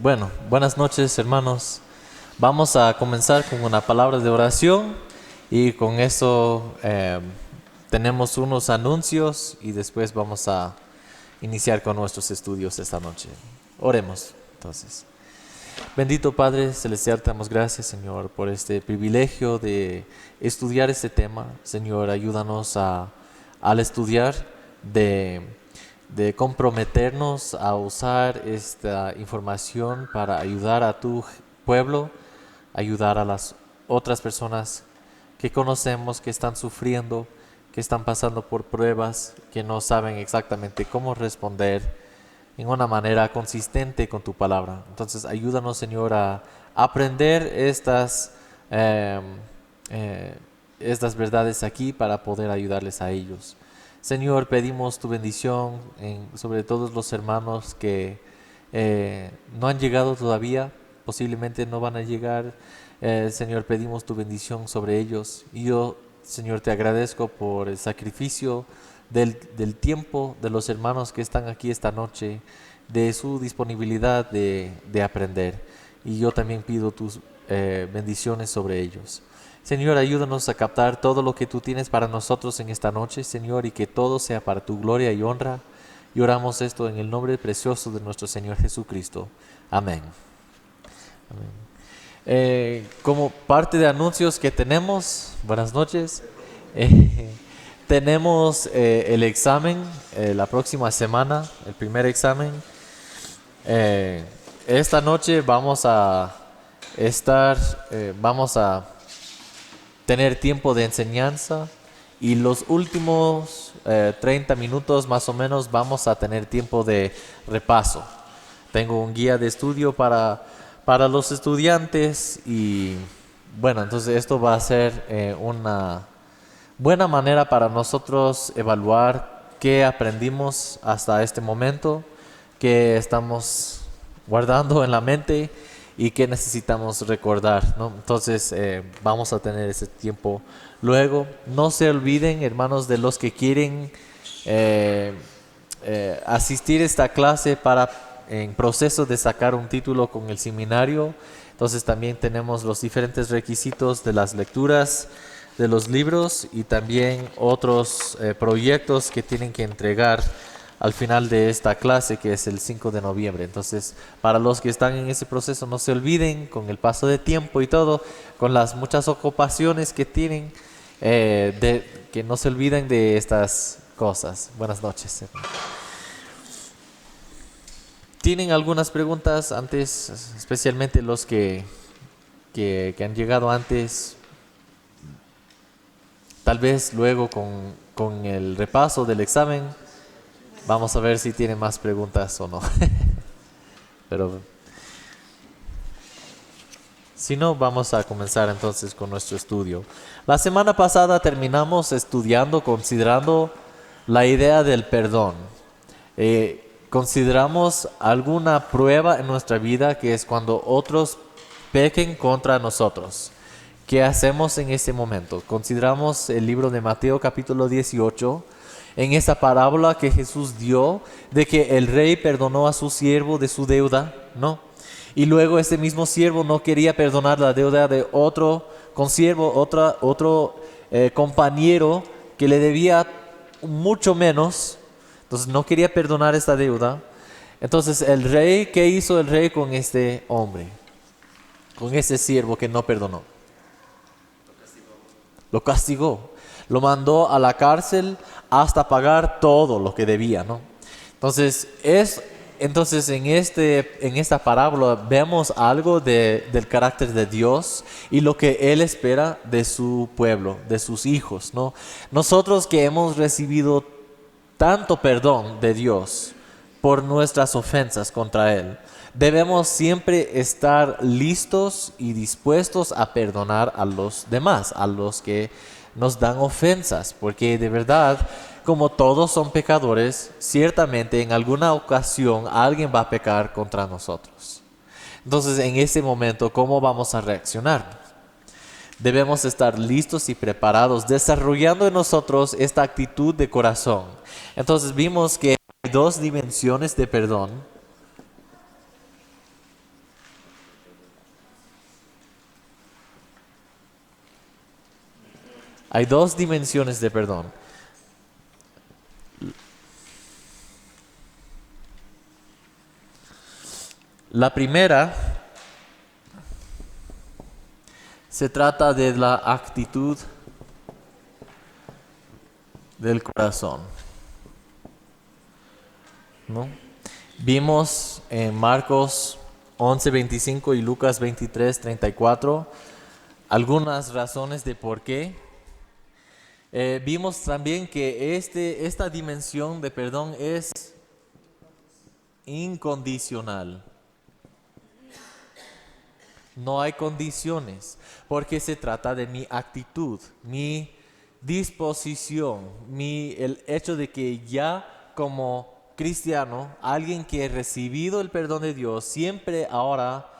Bueno, buenas noches, hermanos. Vamos a comenzar con una palabra de oración y con eso tenemos unos anuncios y después vamos a iniciar con nuestros estudios esta noche. Oremos, entonces. Bendito Padre Celestial, te damos gracias, Señor, por este privilegio de estudiar este tema. Señor, ayúdanos al estudiar de comprometernos a usar esta información para ayudar a tu pueblo, ayudar a las otras personas que conocemos, que están sufriendo, que están pasando por pruebas, que no saben exactamente cómo responder en una manera consistente con tu palabra. Entonces ayúdanos, Señor, a aprender eh, estas verdades aquí para poder ayudarles a ellos. Señor, pedimos tu bendición sobre todos los hermanos que no han llegado todavía, posiblemente no van a llegar. Señor, pedimos tu bendición sobre ellos. Y yo, Señor, te agradezco por el sacrificio del tiempo de los hermanos que están aquí esta noche, de su disponibilidad de aprender. Y yo también pido tus bendiciones sobre ellos. Señor, ayúdanos a captar todo lo que tú tienes para nosotros en esta noche, Señor, y que todo sea para tu gloria y honra. Y oramos esto en el nombre precioso de nuestro Señor Jesucristo. Amén. Como parte de anuncios que tenemos, buenas noches, tenemos el examen la próxima semana, el primer examen. Esta noche vamos a tener tiempo de enseñanza y los últimos 30 minutos más o menos vamos a tener tiempo de repaso. Tengo un guía de estudio para los estudiantes y bueno, entonces esto va a ser una buena manera para nosotros evaluar qué aprendimos hasta este momento, qué estamos guardando en la mente y qué necesitamos recordar, ¿no? Entonces vamos a tener ese tiempo luego. No se olviden, hermanos, de los que quieren asistir a esta clase en proceso de sacar un título con el seminario. Entonces también tenemos los diferentes requisitos de las lecturas de los libros y también otros proyectos que tienen que entregar al final de esta clase, que es el 5 de noviembre. Entonces, para los que están en ese proceso, no se olviden, con el paso de tiempo y todo, con las muchas ocupaciones que tienen, que no se olviden de estas cosas. Buenas noches. ¿Tienen algunas preguntas antes, especialmente los que han llegado antes? Tal vez luego con el repaso del examen vamos a ver si tienen más preguntas o no. Pero si no, vamos a comenzar entonces con nuestro estudio. La semana pasada terminamos considerando la idea del perdón. Consideramos alguna prueba en nuestra vida que es cuando otros pequen contra nosotros. ¿Qué hacemos en ese momento? Consideramos el libro de Mateo capítulo 18, en esa parábola que Jesús dio de que el rey perdonó a su siervo de su deuda, ¿no? Y luego ese mismo siervo no quería perdonar la deuda de otro consiervo, otro compañero que le debía mucho menos. Entonces no quería perdonar esta deuda. Entonces el rey, ¿qué hizo el rey con este hombre? Con ese siervo que no perdonó. Lo castigó. Lo mandó a la cárcel hasta pagar todo lo que debía, ¿no? Entonces en esta parábola vemos algo del carácter de Dios y lo que Él espera de su pueblo, de sus hijos, ¿no? Nosotros que hemos recibido tanto perdón de Dios por nuestras ofensas contra Él, debemos siempre estar listos y dispuestos a perdonar a los demás, a los que nos dan ofensas, porque de verdad, como todos son pecadores, ciertamente en alguna ocasión alguien va a pecar contra nosotros. Entonces, en ese momento, ¿cómo vamos a reaccionar? Debemos estar listos y preparados, desarrollando en nosotros esta actitud de corazón. Entonces, vimos que hay dos dimensiones de perdón. Hay dos dimensiones de perdón. La primera se trata de la actitud del corazón, ¿no? Vimos en Marcos 11:25 y Lucas 23:34 algunas razones de por qué. Vimos también que esta dimensión de perdón es incondicional. No hay condiciones, porque se trata de mi actitud, mi disposición, el hecho de que ya como cristiano, alguien que ha recibido el perdón de Dios, siempre ahora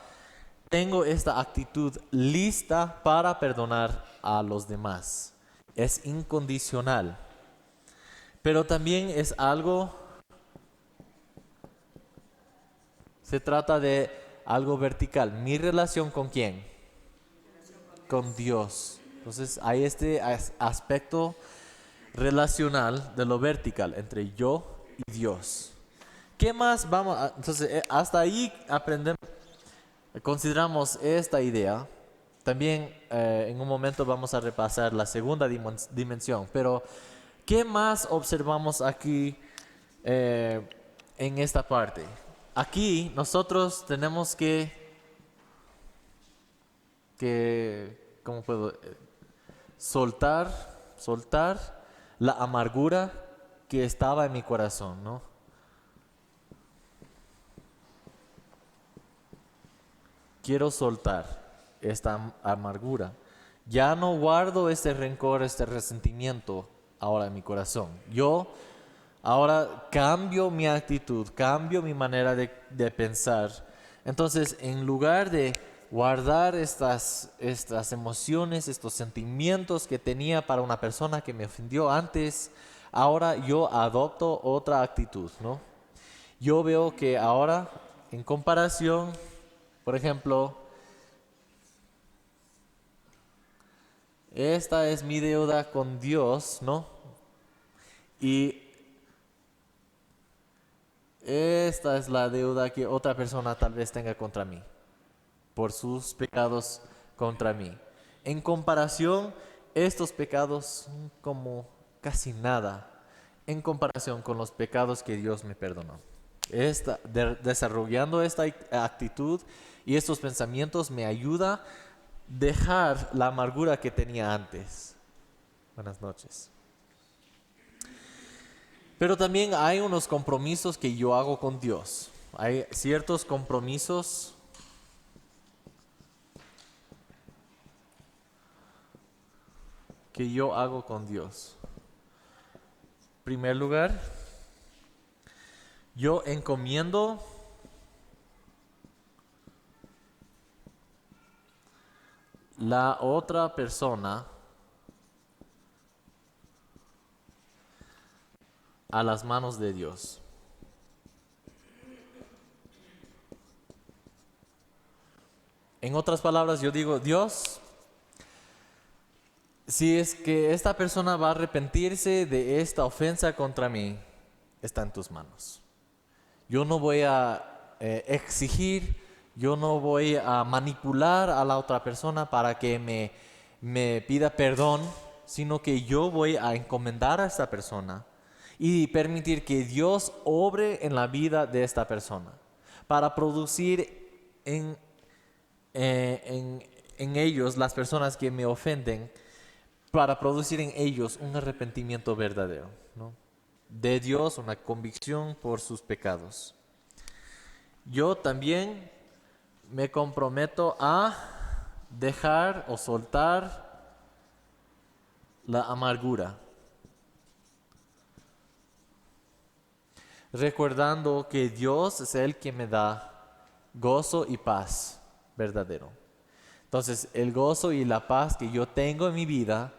tengo esta actitud lista para perdonar a los demás. Es incondicional, pero también es algo, se trata de algo vertical. ¿Mi relación con quién? Con Dios. Entonces hay este aspecto relacional de lo vertical entre yo y Dios. ¿Qué más vamos a, entonces hasta ahí aprendemos, consideramos esta idea. También en un momento vamos a repasar la segunda dimensión, pero ¿qué más observamos aquí en esta parte? Aquí nosotros tenemos ¿cómo puedo? Soltar la amargura que estaba en mi corazón, ¿no? Quiero soltar esta amargura. Ya no guardo este rencor, este resentimiento ahora en mi corazón. Yo ahora cambio mi actitud, cambio mi manera de pensar. Entonces, en lugar de guardar estas emociones, estos sentimientos que tenía para una persona que me ofendió antes, ahora yo adopto otra actitud, ¿no? Yo veo que ahora, en comparación, por ejemplo, esta es mi deuda con Dios, ¿no? Y esta es la deuda que otra persona tal vez tenga contra mí, por sus pecados contra mí. En comparación, estos pecados son como casi nada en comparación con los pecados que Dios me perdonó. Desarrollando esta actitud y estos pensamientos me ayuda a dejar la amargura que tenía antes. Buenas noches. Pero también hay unos compromisos que yo hago con Dios. Hay ciertos compromisos que yo hago con Dios. En primer lugar, yo encomiendo la otra persona a las manos de Dios. En otras palabras, yo digo, Dios, si es que esta persona va a arrepentirse de esta ofensa contra mí, está en tus manos. Yo no voy a exigir, yo no voy a manipular a la otra persona para que me pida perdón, sino que yo voy a encomendar a esta persona y permitir que Dios obre en la vida de esta persona para producir en ellos, las personas que me ofenden, para producir en ellos un arrepentimiento verdadero, ¿no? De Dios, una convicción por sus pecados. Yo también me comprometo a dejar o soltar la amargura, recordando que Dios es el que me da gozo y paz verdadero. Entonces, el gozo y la paz que yo tengo en mi vida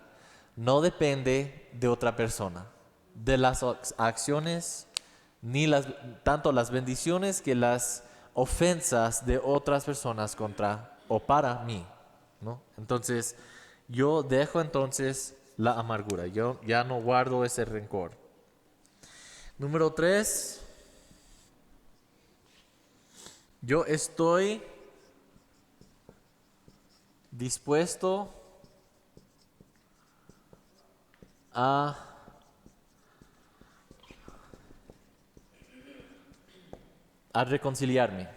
no depende de otra persona, de las acciones, ni tanto las bendiciones que las ofensas de otras personas contra o para mí, ¿no? Entonces, yo dejo entonces la amargura. Yo ya no guardo ese rencor. Número 3, yo estoy dispuesto a reconciliarme,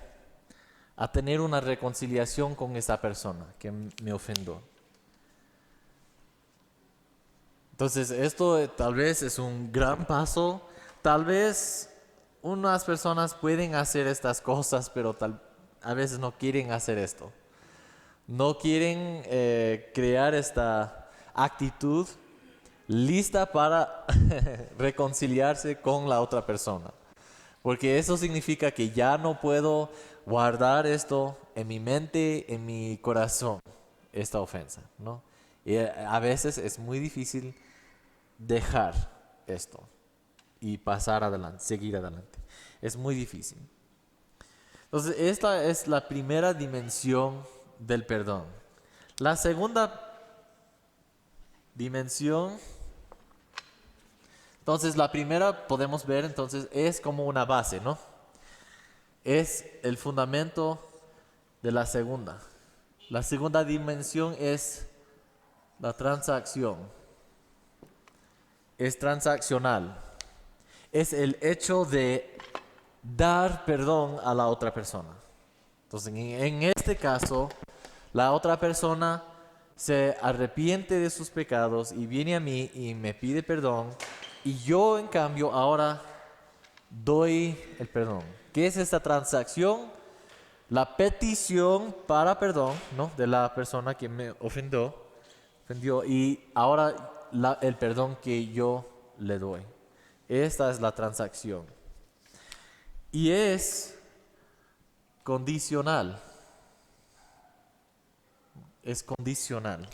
a tener una reconciliación con esa persona que me ofendió. Entonces, esto tal vez es un gran paso. Tal vez unas personas pueden hacer estas cosas, pero a veces no quieren hacer esto. No quieren crear esta actitud lista para reconciliarse con la otra persona. Porque eso significa que ya no puedo guardar esto en mi mente, en mi corazón, esta ofensa, ¿no? Y a veces es muy difícil dejar esto y pasar adelante, seguir adelante. Es muy difícil. Entonces, esta es la primera dimensión del perdón. La segunda dimensión, entonces la primera podemos ver, entonces es como una base, ¿no? Es el fundamento de la segunda. La segunda dimensión es la transacción. Es transaccional. Es el hecho de dar perdón a la otra persona. Entonces, en este caso, la otra persona se arrepiente de sus pecados y viene a mí y me pide perdón. Y yo, en cambio, ahora doy el perdón. ¿Qué es esta transacción? La petición para perdón, ¿no?, de la persona que me ofendió y ahora el perdón que yo le doy. Esta es la transacción. Y es condicional. Es condicional.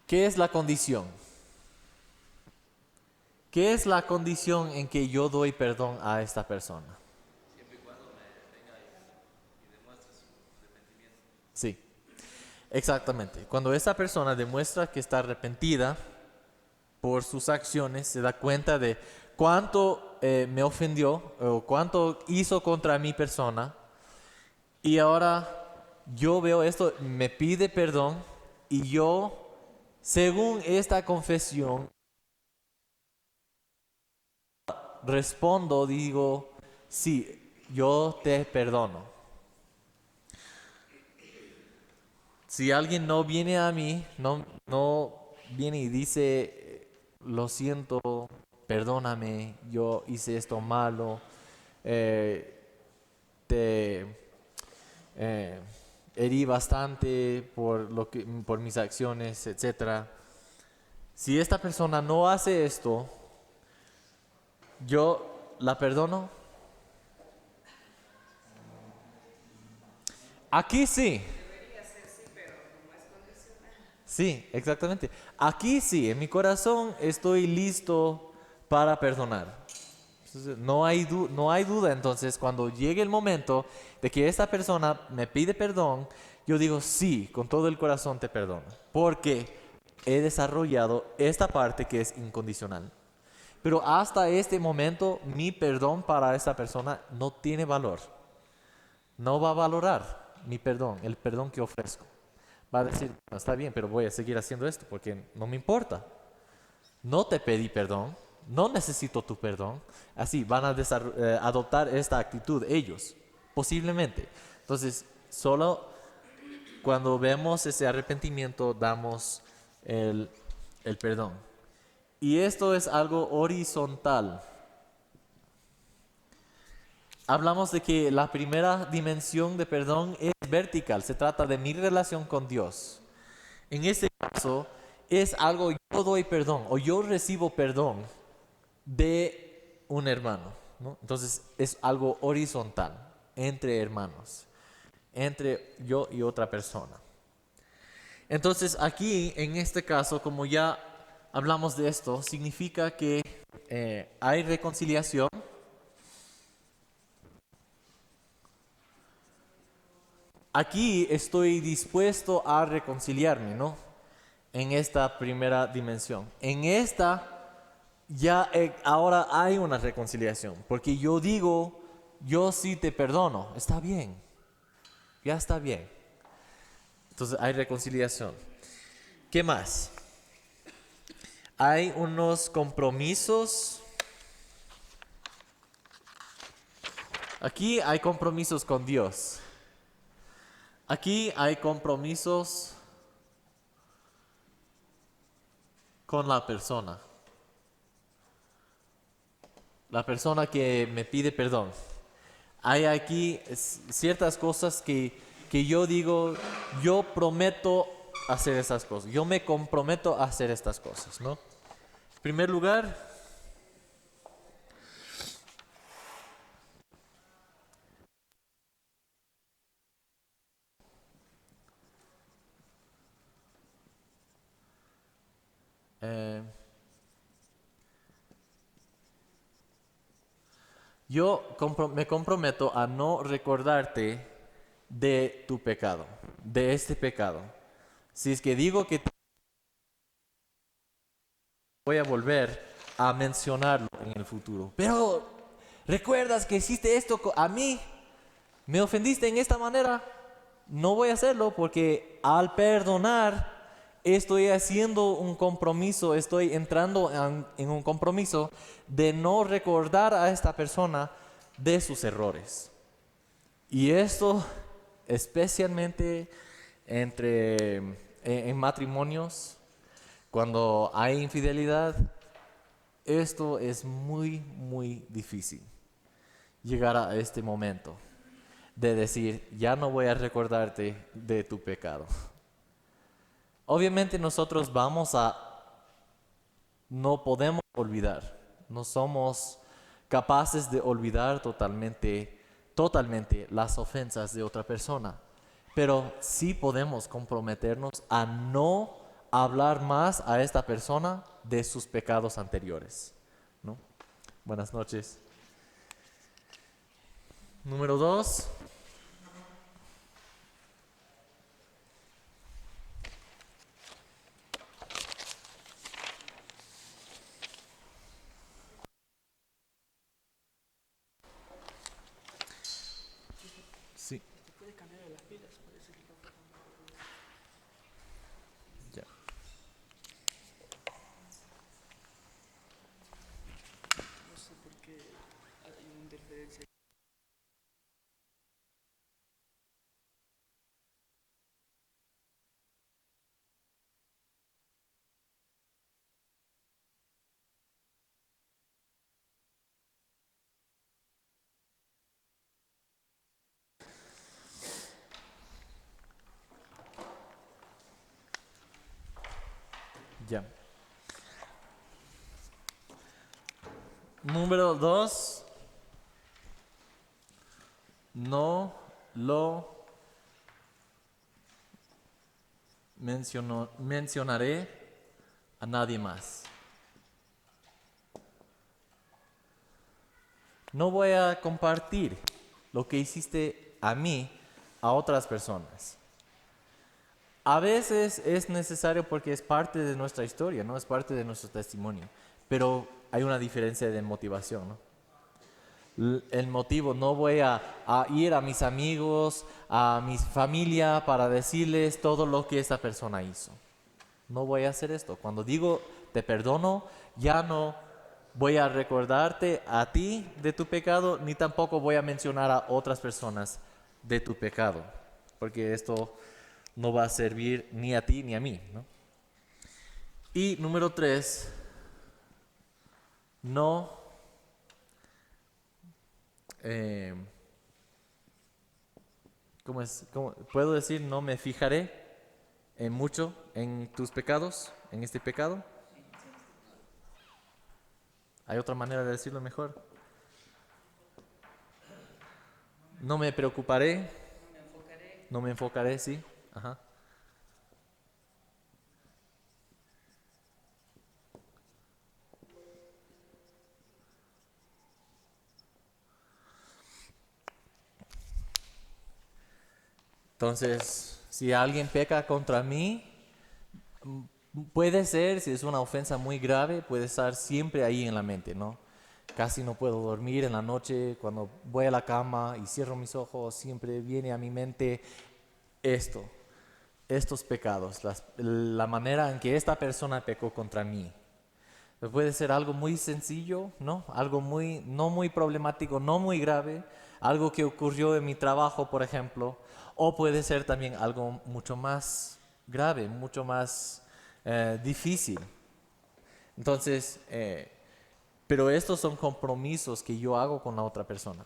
¿Qué es la condición? ¿Qué es la condición en que yo doy perdón a esta persona? Siempre y cuando me venga y demuestre su arrepentimiento. Sí, exactamente. Cuando esa persona demuestra que está arrepentida por sus acciones, se da cuenta de cuánto me ofendió o cuánto hizo contra mi persona, y ahora yo veo esto, me pide perdón, y yo, según esta confesión, respondo, digo, sí, yo te perdono. Si alguien no viene a mí, no viene y dice, lo siento, perdóname, yo hice esto malo, eh, te eh, herí bastante por mis acciones, etcétera. Si esta persona no hace esto, yo la perdono. Aquí sí. Sí, exactamente. Aquí sí, en mi corazón estoy listo para perdonar. Entonces, no hay duda, entonces, cuando llegue el momento de que esta persona me pide perdón, yo digo sí, con todo el corazón te perdono, porque he desarrollado esta parte que es incondicional. Pero hasta este momento, mi perdón para esta persona no tiene valor. No va a valorar mi perdón, el perdón que ofrezco. Va a decir, no, está bien, pero voy a seguir haciendo esto porque no me importa. No te pedí perdón, no necesito tu perdón. Así van a adoptar esta actitud ellos, posiblemente. Entonces, solo cuando vemos ese arrepentimiento damos el perdón. Y esto es algo horizontal. Hablamos de que la primera dimensión de perdón es vertical, se trata de mi relación con Dios. En este caso es algo, yo doy perdón o yo recibo perdón de un hermano, ¿no? Entonces es algo horizontal, entre hermanos, entre yo y otra persona. Entonces aquí, en este caso, como ya hablamos de esto, significa que hay reconciliación. Aquí estoy dispuesto a reconciliarme, ¿no? en esta primera dimensión. En esta ya ahora hay una reconciliación, porque yo digo, yo sí te perdono, está bien, ya está bien. Entonces hay reconciliación. ¿Qué más? Hay unos compromisos. Aquí hay compromisos con Dios. Aquí hay compromisos con la persona. La persona que me pide perdón. Hay aquí ciertas cosas que yo digo, yo prometo hacer esas cosas. Yo me comprometo a hacer estas cosas, ¿no? En primer lugar, eh, me comprometo a no recordarte de tu pecado, de este pecado. Si es que digo que voy a volver a mencionarlo en el futuro. Pero, ¿recuerdas que hiciste esto a mí? ¿Me ofendiste en esta manera? No voy a hacerlo porque al perdonar estoy haciendo un compromiso, estoy entrando en un compromiso de no recordar a esta persona de sus errores. Y esto especialmente en matrimonios, cuando hay infidelidad, esto es muy, muy difícil. Llegar a este momento de decir, ya no voy a recordarte de tu pecado. Obviamente nosotros no podemos olvidar, no somos capaces de olvidar totalmente las ofensas de otra persona, pero sí podemos comprometernos a no hablar más a esta persona de sus pecados anteriores, ¿no? Buenas noches. Número 2. Sí. Ya. Ya. Número 2. No lo mencionaré a nadie más. No voy a compartir lo que hiciste a mí a otras personas. A veces es necesario porque es parte de nuestra historia, ¿no? Es parte de nuestro testimonio. Pero hay una diferencia de motivación, ¿no? El motivo, no voy a ir a mis amigos, a mi familia para decirles todo lo que esa persona hizo. No voy a hacer esto. Cuando digo te perdono, ya no voy a recordarte a ti de tu pecado, ni tampoco voy a mencionar a otras personas de tu pecado, porque esto no va a servir ni a ti ni a mí, ¿no? Y número 3, no eh, ¿puedo decir no me fijaré en mucho en tus pecados, en este pecado? ¿Hay otra manera de decirlo mejor? No me preocuparé, no me enfocaré, sí. Ajá. Entonces, si alguien peca contra mí, Puede ser, si es una ofensa muy grave, puede estar siempre ahí en la mente, ¿no? Casi no puedo dormir en la noche, cuando voy a la cama y cierro mis ojos, siempre viene a mi mente esto, estos pecados, la manera en que esta persona pecó contra mí. Puede ser algo muy sencillo, ¿no? Algo no muy problemático, no muy grave, algo que ocurrió en mi trabajo, por ejemplo, o puede ser también algo mucho más grave, mucho más difícil. Entonces, pero estos son compromisos que yo hago con la otra persona.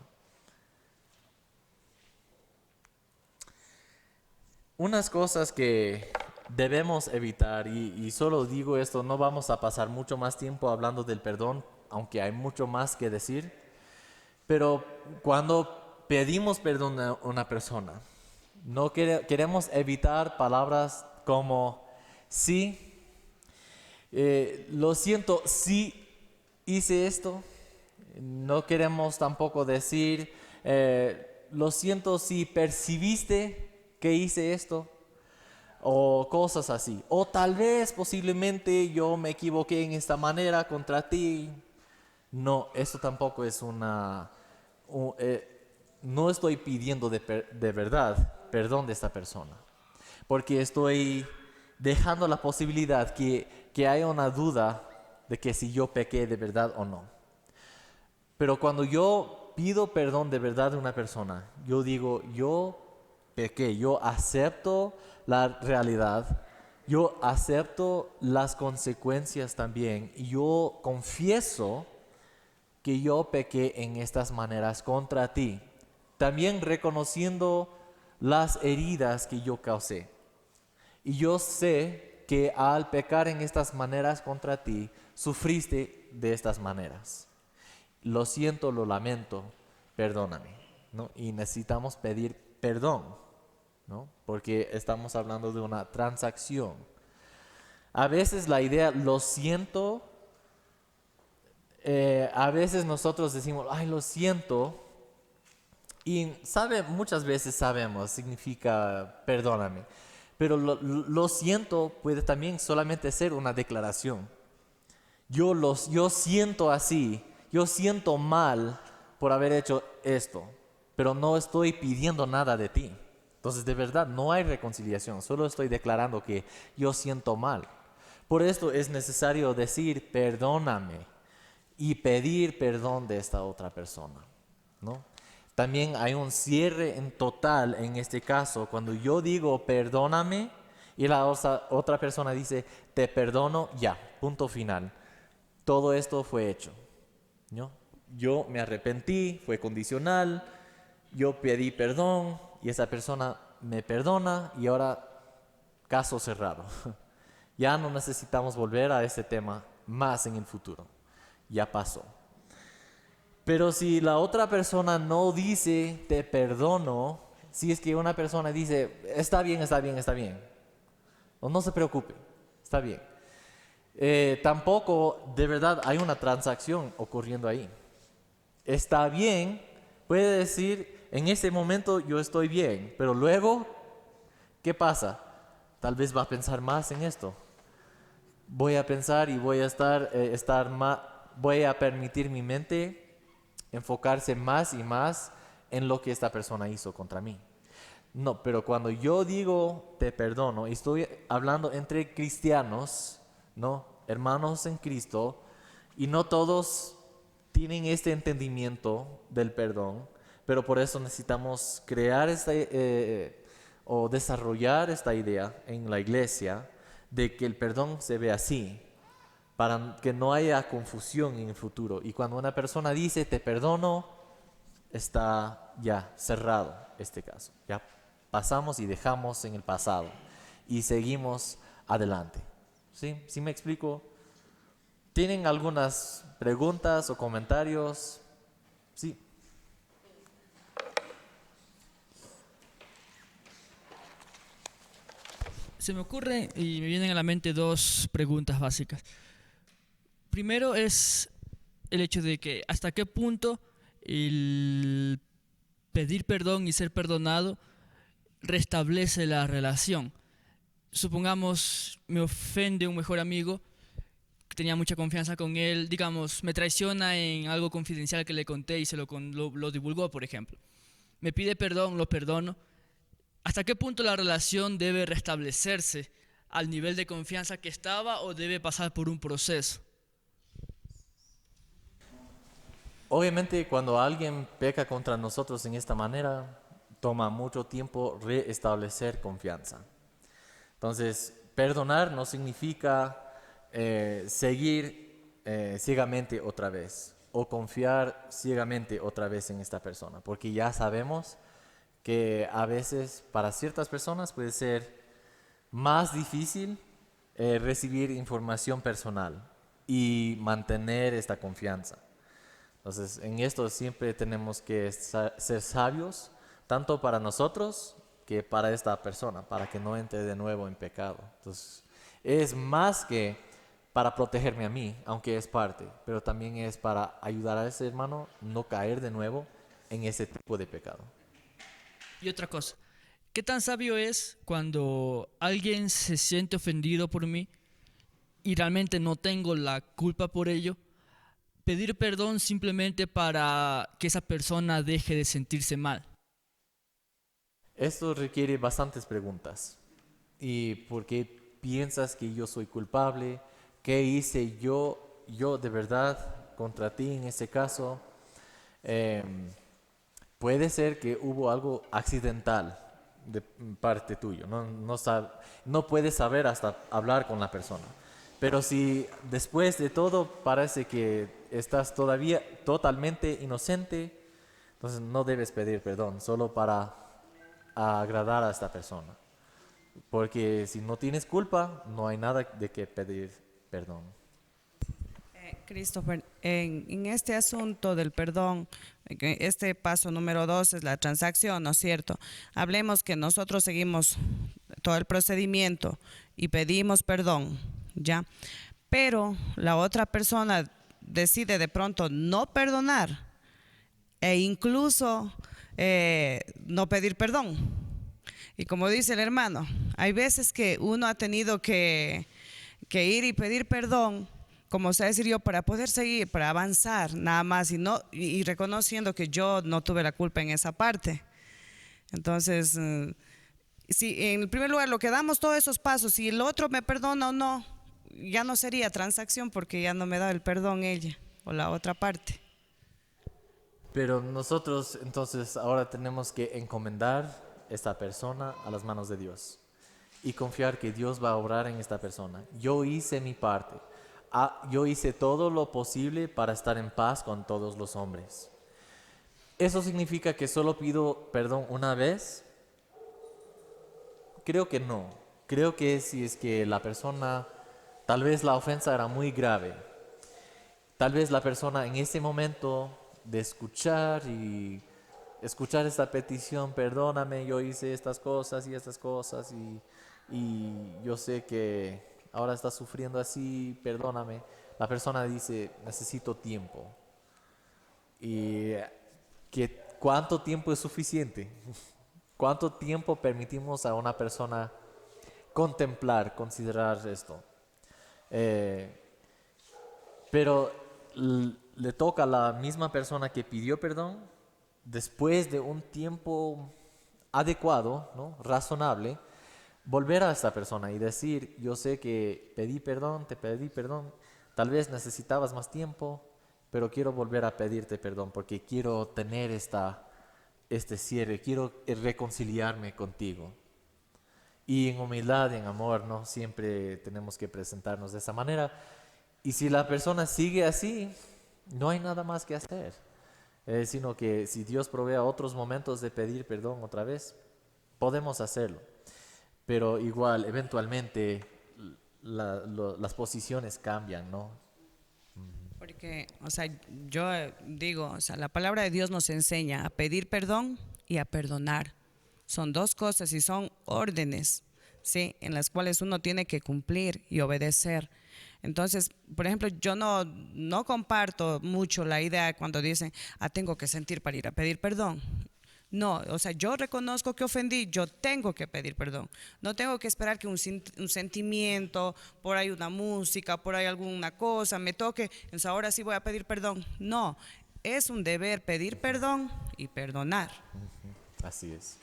Unas cosas que debemos evitar, y solo digo esto, no vamos a pasar mucho más tiempo hablando del perdón, aunque hay mucho más que decir, pero cuando pedimos perdón a una persona, no queremos evitar palabras como sí, lo siento, sí hice esto. No queremos tampoco decir, lo siento si percibiste que hice esto, o cosas así. O tal vez, posiblemente, yo me equivoqué en esta manera contra ti. No, eso tampoco es no estoy pidiendo de verdad perdón de esta persona, porque estoy dejando la posibilidad que haya una duda de que si yo pequé de verdad o no. Pero cuando yo pido perdón de verdad de una persona, yo digo, yo pequé, yo acepto la realidad, yo acepto las consecuencias también, y yo confieso que yo pequé en estas maneras contra ti, también reconociendo las heridas que yo causé. Y yo sé que al pecar en estas maneras contra ti, sufriste de estas maneras. Lo siento, lo lamento, perdóname, ¿no? Y necesitamos pedir perdón, ¿no? Porque estamos hablando de una transacción. A veces la idea, lo siento, a veces nosotros decimos, ay, lo siento, y muchas veces sabemos, significa perdóname. Pero lo siento puede también solamente ser una declaración. Yo siento así, yo siento mal por haber hecho esto, pero no estoy pidiendo nada de ti. Entonces, de verdad, no hay reconciliación, solo estoy declarando que yo siento mal. Por esto es necesario decir perdóname y pedir perdón de esta otra persona, ¿no? También hay un cierre en total en este caso, cuando yo digo perdóname y la otra persona dice te perdono, ya, punto final. Todo esto fue hecho, ¿no? Yo me arrepentí, fue condicional, yo pedí perdón y esa persona me perdona y ahora caso cerrado. Ya no necesitamos volver a este tema más en el futuro. Ya pasó. Pero si la otra persona no dice te perdono, si es que una persona dice está bien, está bien, está bien, o no se preocupe, está bien, tampoco de verdad hay una transacción ocurriendo ahí. Está bien, puede decir en ese momento yo estoy bien, pero luego, ¿qué pasa? Tal vez va a pensar más en esto. Voy a pensar y voy a voy a permitir mi mente enfocarse más y más en lo que esta persona hizo contra mí. No, pero cuando yo digo te perdono, estoy hablando entre cristianos, ¿no? Hermanos en Cristo, y no todos tienen este entendimiento del perdón, pero por eso necesitamos crear o desarrollar esta idea en la iglesia de que el perdón se ve así, para que no haya confusión en el futuro. Y cuando una persona dice te perdono, está ya cerrado este caso. Ya pasamos y dejamos en el pasado y seguimos adelante. ¿Sí? ¿Sí me explico? ¿Tienen algunas preguntas o comentarios? Sí. Se me ocurre y me vienen a la mente dos preguntas básicas. Primero es el hecho de que hasta qué punto el pedir perdón y ser perdonado restablece la relación. supongamos, me ofende un mejor amigo, que tenía mucha confianza con él, digamos, me traiciona en algo confidencial que le conté y lo divulgó, por ejemplo. Me pide perdón, lo perdono. ¿Hasta qué punto la relación debe restablecerse al nivel de confianza que estaba o debe pasar por un proceso? Obviamente cuando alguien peca contra nosotros en esta manera, toma mucho tiempo restablecer confianza. Entonces, perdonar no significa seguir ciegamente otra vez o confiar ciegamente otra vez en esta persona, porque ya sabemos que a veces para ciertas personas puede ser más difícil recibir información personal y mantener esta confianza. Entonces, en esto siempre tenemos que ser sabios, tanto para nosotros que para esta persona, para que no entre de nuevo en pecado. Entonces, es más que para protegerme a mí, aunque es parte, pero también es para ayudar a ese hermano no caer de nuevo en ese tipo de pecado. Y otra cosa, ¿qué tan sabio es cuando alguien se siente ofendido por mí y realmente no tengo la culpa por ello? Pedir perdón simplemente para que esa persona deje de sentirse mal. Esto requiere bastantes preguntas. ¿Y por qué piensas que yo soy culpable? ¿Qué hice yo de verdad contra ti en este caso? Em, Puede ser que hubo algo accidental de parte tuyo. No puedes saber hasta hablar con la persona. Pero si después de todo parece que estás todavía totalmente inocente, entonces no debes pedir perdón, solo para agradar a esta persona. Porque si no tienes culpa, no hay nada de que pedir perdón. Christopher, en este asunto del perdón, que este paso número 2 es la transacción, ¿no es cierto? Hablemos que nosotros seguimos todo el procedimiento y pedimos perdón, ¿ya? Pero la otra persona decide de pronto no perdonar e incluso no pedir perdón. Y como dice el hermano, hay veces que uno ha tenido que ir y pedir perdón, como se decir yo, para poder seguir, para avanzar, nada más, y reconociendo que yo no tuve la culpa en esa parte. Entonces, si en primer lugar lo que damos todos esos pasos, si el otro me perdona o no, ya no sería transacción porque ya no me da el perdón ella o la otra parte. Pero nosotros entonces ahora tenemos que encomendar esta persona a las manos de Dios y confiar que Dios va a obrar en esta persona. Yo hice mi parte. Yo hice todo lo posible para estar en paz con todos los hombres. ¿Eso significa que solo pido perdón una vez? Creo que no. Creo que si es que la persona, tal vez la ofensa era muy grave, tal vez la persona en ese momento de escuchar esta petición, perdóname, yo hice estas cosas y yo sé que ahora estás sufriendo así, perdóname. La persona dice, necesito tiempo. ¿Y cuánto tiempo es suficiente? ¿Cuánto tiempo permitimos a una persona considerar esto? Eh, pero le toca a la misma persona que pidió perdón, después de un tiempo adecuado, ¿no? Razonable, volver a esta persona y decir, yo sé que te pedí perdón, tal vez necesitabas más tiempo, pero quiero volver a pedirte perdón porque quiero tener este cierre, quiero reconciliarme contigo. Y en humildad y en amor, ¿no? Siempre tenemos que presentarnos de esa manera. Y si la persona sigue así, no hay nada más que hacer. Sino que si Dios provee otros momentos de pedir perdón otra vez, podemos hacerlo. Pero igual, eventualmente, las posiciones cambian, ¿no? Porque, o sea, yo digo, o sea, la palabra de Dios nos enseña a pedir perdón y a perdonar. Son dos cosas y son órdenes, ¿sí? En las cuales uno tiene que cumplir y obedecer. Entonces, por ejemplo, yo no comparto mucho la idea cuando dicen, tengo que sentir para ir a pedir perdón. No, o sea, yo reconozco que ofendí, yo tengo que pedir perdón. No tengo que esperar que un sentimiento, por ahí una música, por ahí alguna cosa me toque, entonces ahora sí voy a pedir perdón. No, es un deber pedir perdón y perdonar. Así es.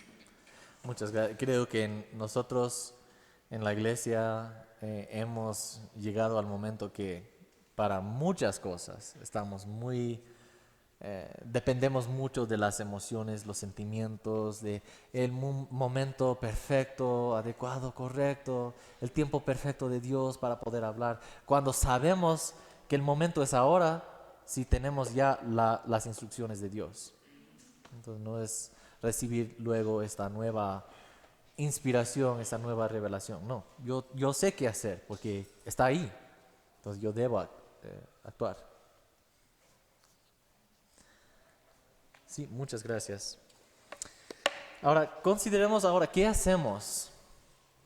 Muchas gracias. Creo que nosotros en la iglesia hemos llegado al momento que para muchas cosas estamos muy dependemos mucho de las emociones, los sentimientos, de el momento perfecto, adecuado, correcto, el tiempo perfecto de Dios para poder hablar. Cuando sabemos que el momento es ahora, si tenemos ya las instrucciones de Dios. Entonces no es recibir luego esta nueva inspiración, esta nueva revelación. No, yo sé qué hacer porque está ahí. Entonces yo debo actuar. Sí, muchas gracias. Ahora, consideremos ahora, ¿qué hacemos?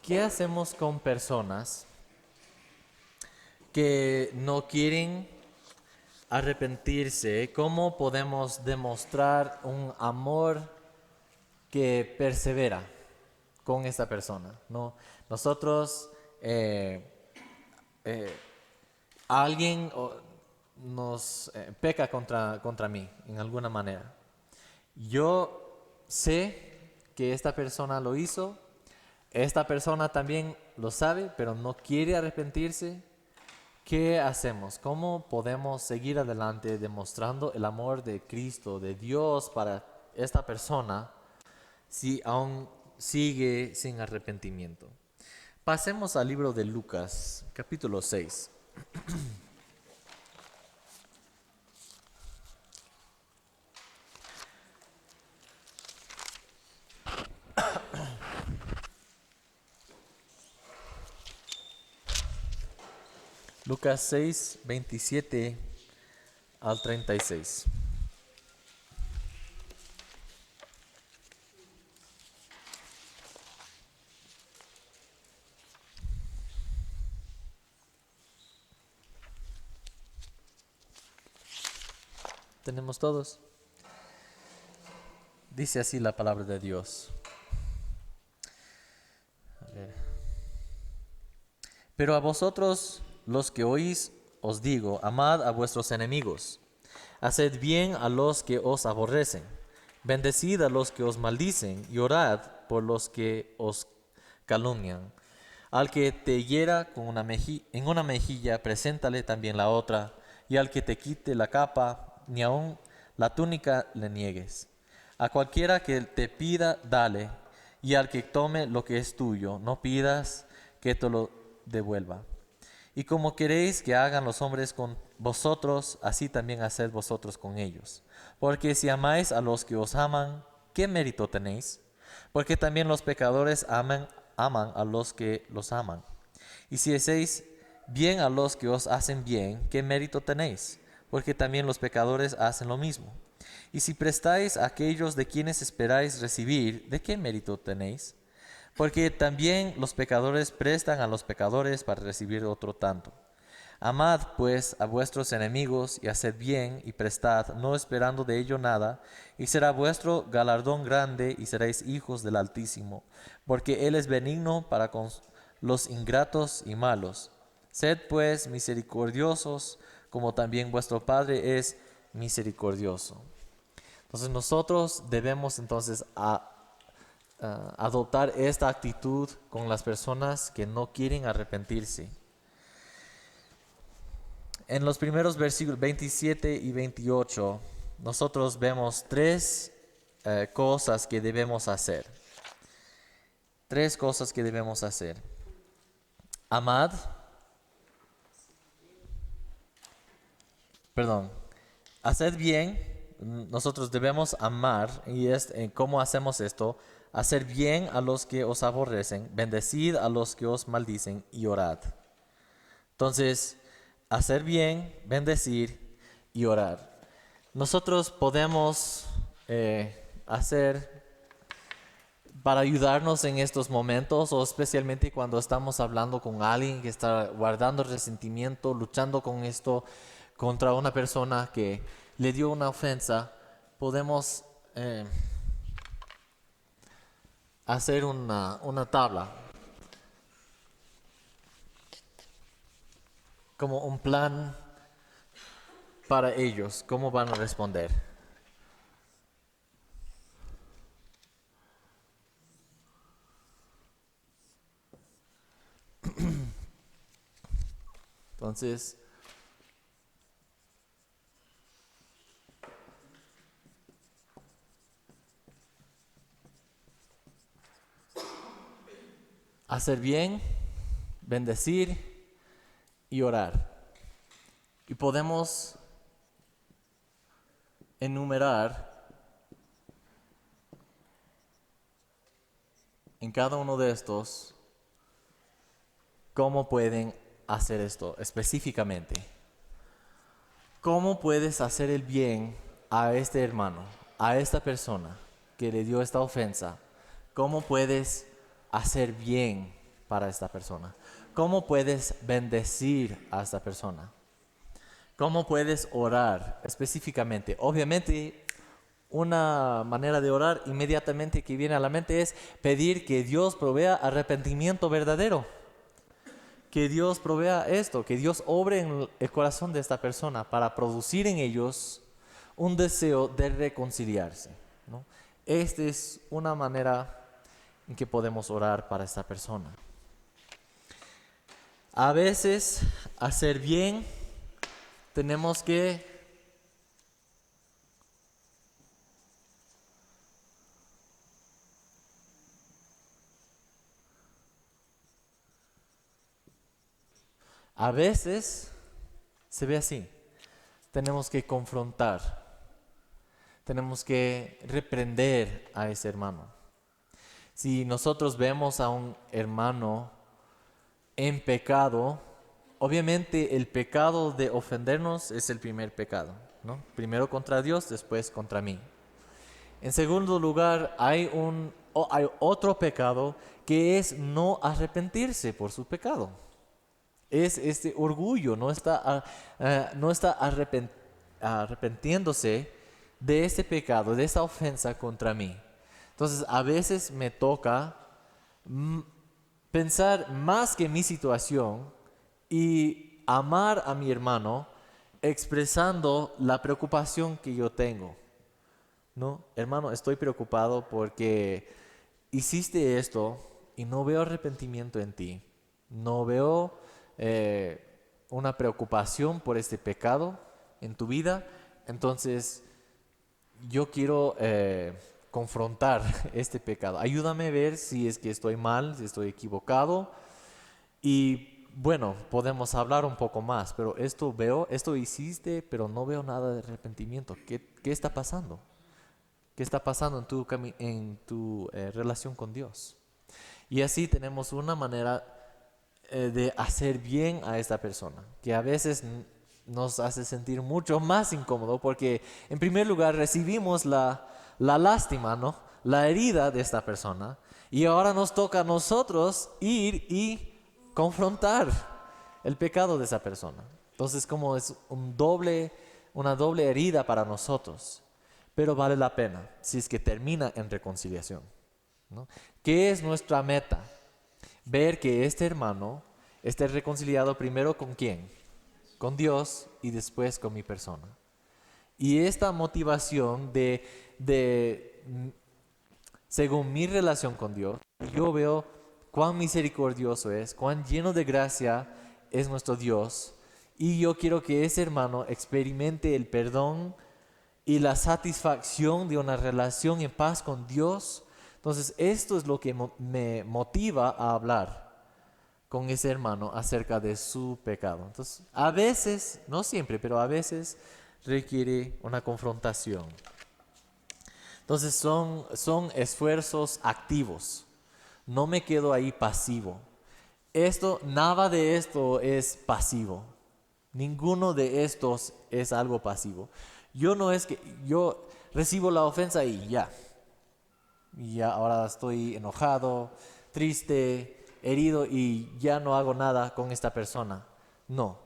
¿Qué hacemos con personas que no quieren arrepentirse? ¿Cómo podemos demostrar un amor que persevera con esta persona? ¿No? Nosotros, alguien nos peca contra mí en alguna manera. Yo sé que esta persona lo hizo, esta persona también lo sabe, pero no quiere arrepentirse. ¿Qué hacemos? ¿Cómo podemos seguir adelante demostrando el amor de Cristo, de Dios para esta persona, si aún sigue sin arrepentimiento? Pasemos al libro de Lucas, capítulo 6. Lucas 6, 27 al 36. ¿Tenemos todos? Dice así la palabra de Dios. A ver. Pero a vosotros, los que oís, os digo, amad a vuestros enemigos, haced bien a los que os aborrecen, bendecid a los que os maldicen y orad por los que os calumnian. Al que te hiera en una mejilla, preséntale también la otra, y al que te quite la capa, ni aun la túnica le niegues. A cualquiera que te pida, dale, y al que tome lo que es tuyo, no pidas que te lo devuelva. Y como queréis que hagan los hombres con vosotros, así también haced vosotros con ellos. Porque si amáis a los que os aman, ¿qué mérito tenéis? Porque también los pecadores aman a los que los aman. Y si hacéis bien a los que os hacen bien, ¿qué mérito tenéis? Porque también los pecadores hacen lo mismo. Y si prestáis a aquellos de quienes esperáis recibir, ¿de qué mérito tenéis? Porque también los pecadores prestan a los pecadores para recibir otro tanto. Amad pues a vuestros enemigos y haced bien y prestad, no esperando de ello nada, y será vuestro galardón grande y seréis hijos del Altísimo, porque Él es benigno para con los ingratos y malos. Sed pues misericordiosos, como también vuestro Padre es misericordioso. Entonces nosotros debemos entonces adoptar esta actitud con las personas que no quieren arrepentirse. En los primeros versículos 27 y 28, nosotros vemos tres cosas que debemos hacer. Tres cosas que debemos hacer. Amad. Haced bien. Nosotros debemos amar. Y ¿cómo hacemos esto? Hacer bien a los que os aborrecen. Bendecid a los que os maldicen y orad. Entonces, hacer bien, bendecir y orar. Nosotros podemos hacer para ayudarnos en estos momentos, o especialmente cuando estamos hablando con alguien que está guardando resentimiento, luchando con esto contra una persona que le dio una ofensa. Podemos hacer una tabla, como un plan para ellos, cómo van a responder. Entonces, hacer bien, bendecir y orar. Y podemos enumerar en cada uno de estos cómo pueden hacer esto específicamente. ¿Cómo puedes hacer el bien a este hermano, a esta persona que le dio esta ofensa? ¿Cómo puedes hacer bien para esta persona? ¿Cómo puedes bendecir a esta persona? ¿Cómo puedes orar específicamente? Obviamente, una manera de orar inmediatamente que viene a la mente es pedir que Dios provea arrepentimiento verdadero. Que Dios provea esto, que Dios obre en el corazón de esta persona para producir en ellos un deseo de reconciliarse, ¿no? Esta es una manera en que podemos orar para esta persona. A veces, hacer bien, tenemos que a veces se ve así. Tenemos que confrontar. Tenemos que reprender a ese hermano. Si nosotros vemos a un hermano en pecado, obviamente el pecado de ofendernos es el primer pecado, ¿no? Primero contra Dios, después contra mí. En segundo lugar, hay otro pecado que es no arrepentirse por su pecado. Es este orgullo, no está arrepentiéndose de ese pecado, de esa ofensa contra mí. Entonces, a veces me toca pensar más que mi situación y amar a mi hermano expresando la preocupación que yo tengo. No, hermano, estoy preocupado porque hiciste esto y no veo arrepentimiento en ti. No veo una preocupación por este pecado en tu vida. Entonces, yo quiero confrontar este pecado. Ayúdame a ver si es que estoy mal, si estoy equivocado. Y bueno, podemos hablar un poco más, pero esto hiciste, pero no veo nada de arrepentimiento. ¿Qué está pasando? ¿Qué está pasando en tu relación con Dios? Y así tenemos una manera de hacer bien a esta persona, que a veces nos hace sentir mucho más incómodo porque en primer lugar recibimos la lástima, ¿no? La herida de esta persona, y ahora nos toca a nosotros ir y confrontar el pecado de esa persona. Entonces, como es una doble herida para nosotros, pero vale la pena si es que termina en reconciliación, ¿no? ¿Qué es nuestra meta? Ver que este hermano esté reconciliado primero con ¿quién? Con Dios y después con mi persona. Y esta motivación según mi relación con Dios, yo veo cuán misericordioso es, cuán lleno de gracia es nuestro Dios, y yo quiero que ese hermano experimente el perdón y la satisfacción de una relación en paz con Dios. Entonces, esto es lo que me motiva a hablar con ese hermano acerca de su pecado. Entonces, a veces, no siempre, pero a veces requiere una confrontación. Entonces, son esfuerzos activos. No me quedo ahí pasivo. Nada de esto es pasivo. Ninguno de estos es algo pasivo. No es que yo recibo la ofensa y ya ahora estoy enojado, triste, herido y ya no hago nada con esta persona. No,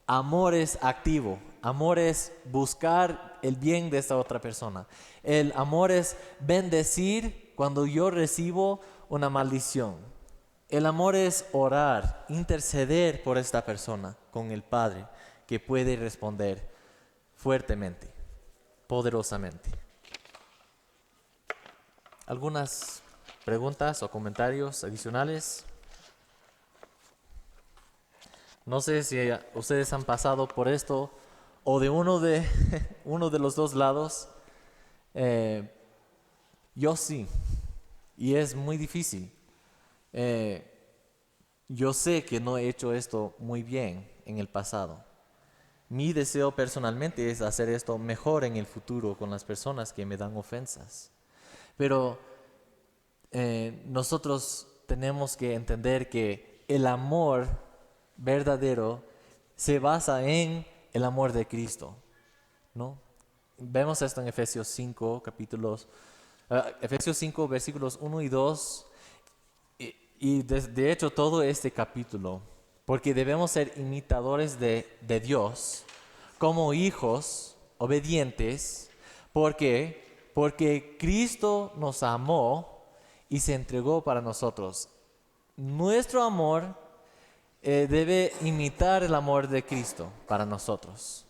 amor es activo, amor es buscar el bien de esta otra persona. El amor es bendecir cuando yo recibo una maldición. El amor es orar, interceder por esta persona con el Padre, que puede responder fuertemente, poderosamente. ¿Algunas preguntas o comentarios adicionales? No sé si ustedes han pasado por esto o de uno de los dos lados. Yo sí, y es muy difícil. Yo sé que no he hecho esto muy bien en el pasado. Mi deseo personalmente es hacer esto mejor en el futuro con las personas que me dan ofensas. Pero nosotros tenemos que entender que el amor verdadero se basa en el amor de Cristo, ¿no? Vemos esto en Efesios 5, Efesios 5, versículos 1 y 2, y de hecho todo este capítulo, porque debemos ser imitadores de Dios, como hijos obedientes, porque Cristo nos amó y se entregó para nosotros. Nuestro amor debe imitar el amor de Cristo para nosotros.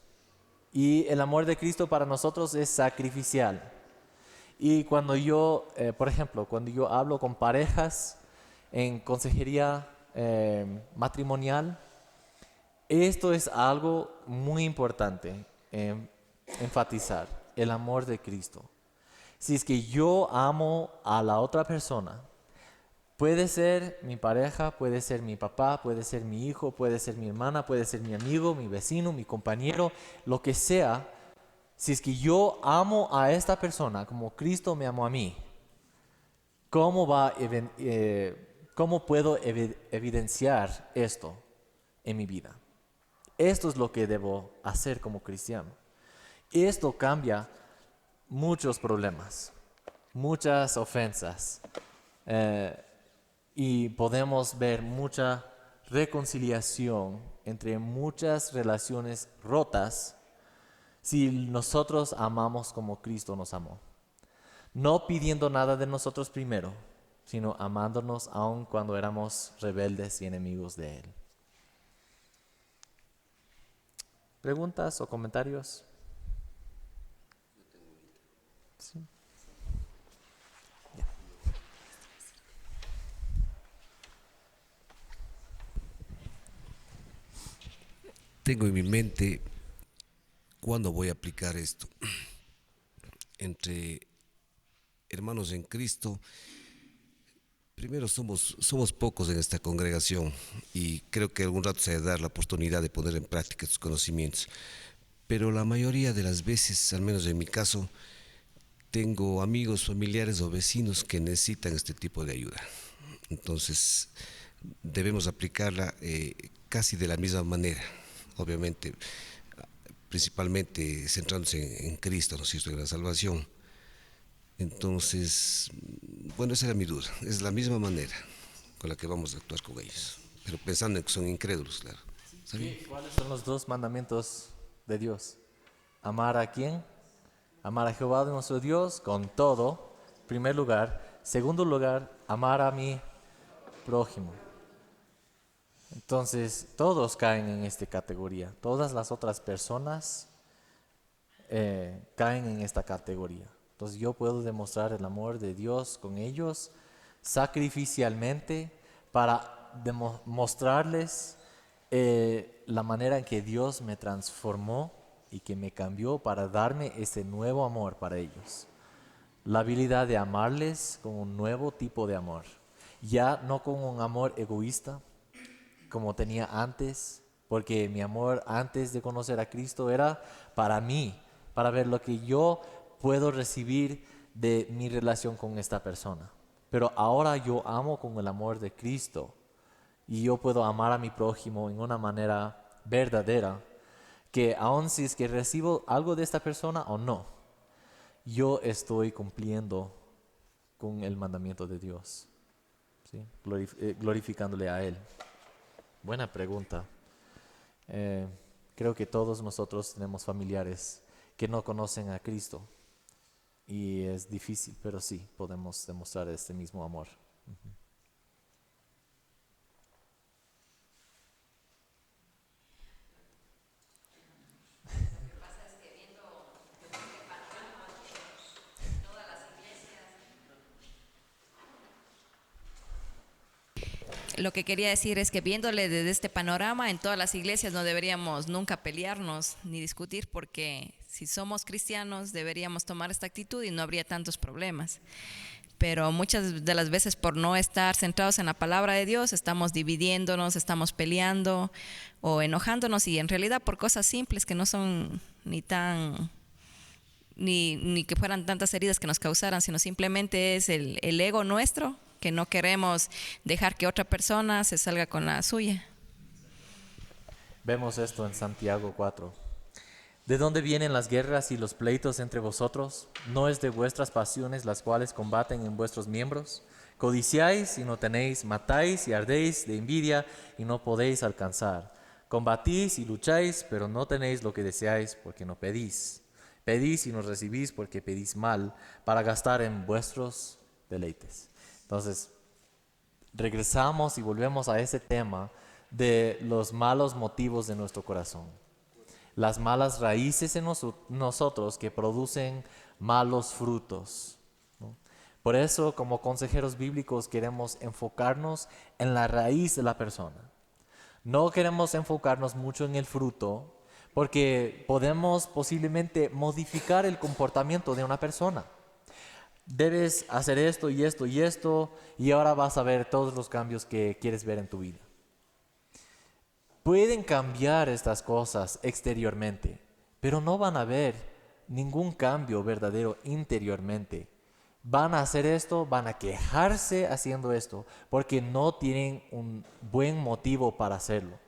Y el amor de Cristo para nosotros es sacrificial. Y cuando yo, por ejemplo, cuando yo hablo con parejas en consejería matrimonial, esto es algo muy importante enfatizar, el amor de Cristo. Si es que yo amo a la otra persona, puede ser mi pareja, puede ser mi papá, puede ser mi hijo, puede ser mi hermana, puede ser mi amigo, mi vecino, mi compañero, lo que sea. Si es que yo amo a esta persona como Cristo me amó a mí, ¿cómo puedo evidenciar esto en mi vida? Esto es lo que debo hacer como cristiano. Esto cambia muchos problemas, muchas ofensas, y podemos ver mucha reconciliación entre muchas relaciones rotas si nosotros amamos como Cristo nos amó. No pidiendo nada de nosotros primero, sino amándonos aun cuando éramos rebeldes y enemigos de Él. ¿Preguntas o comentarios? Sí. Tengo en mi mente cuándo voy a aplicar esto. Entre hermanos en Cristo, primero somos pocos en esta congregación y creo que algún rato se ha de dar la oportunidad de poner en práctica estos conocimientos. Pero la mayoría de las veces, al menos en mi caso, tengo amigos, familiares o vecinos que necesitan este tipo de ayuda. Entonces, debemos aplicarla casi de la misma manera, obviamente, principalmente centrándose en Cristo, ¿no es cierto?, en la salvación. Entonces, bueno, esa era mi duda. Es la misma manera con la que vamos a actuar con ellos, pero pensando en que son incrédulos, claro. Sí, ¿cuáles son los dos mandamientos de Dios? ¿Amar a quién? Amar a Jehová de nuestro Dios con todo, primer lugar. Segundo lugar, amar a mi prójimo. Entonces, todos caen en esta categoría. Todas las otras personas caen en esta categoría. Entonces, yo puedo demostrar el amor de Dios con ellos sacrificialmente para mostrarles la manera en que Dios me transformó y que me cambió para darme ese nuevo amor para ellos. La habilidad de amarles con un nuevo tipo de amor. Ya no con un amor egoísta como tenía antes, porque mi amor antes de conocer a Cristo era para mí, para ver lo que yo puedo recibir de mi relación con esta persona. Pero ahora yo amo con el amor de Cristo y yo puedo amar a mi prójimo en una manera verdadera, que aun si es que recibo algo de esta persona o no, yo estoy cumpliendo con el mandamiento de Dios, ¿sí? Glorificándole a Él. Buena pregunta. Creo que todos nosotros tenemos familiares que no conocen a Cristo y es difícil, pero sí, podemos demostrar este mismo amor. Lo que quería decir es que viéndole desde este panorama, en todas las iglesias no deberíamos nunca pelearnos ni discutir, porque si somos cristianos deberíamos tomar esta actitud y no habría tantos problemas. Pero muchas de las veces, por no estar centrados en la palabra de Dios, estamos dividiéndonos, estamos peleando o enojándonos, y en realidad por cosas simples que no son ni que fueran tantas heridas que nos causaran, sino simplemente es el ego nuestro, que no queremos dejar que otra persona se salga con la suya. Vemos esto en Santiago 4. ¿De dónde vienen las guerras y los pleitos entre vosotros? ¿No es de vuestras pasiones las cuales combaten en vuestros miembros? Codiciáis y no tenéis, matáis y ardéis de envidia y no podéis alcanzar. Combatís y lucháis, pero no tenéis lo que deseáis porque no pedís. Pedís y no recibís porque pedís mal, para gastar en vuestros deleites. Entonces, regresamos y volvemos a ese tema de los malos motivos de nuestro corazón. Las malas raíces en nosotros que producen malos frutos, ¿no? Por eso, como consejeros bíblicos, queremos enfocarnos en la raíz de la persona. No queremos enfocarnos mucho en el fruto, porque podemos posiblemente modificar el comportamiento de una persona. Debes hacer esto y esto y esto, y ahora vas a ver todos los cambios que quieres ver en tu vida. Pueden cambiar estas cosas exteriormente, pero no van a ver ningún cambio verdadero interiormente. Van a hacer esto, van a quejarse haciendo esto, porque no tienen un buen motivo para hacerlo.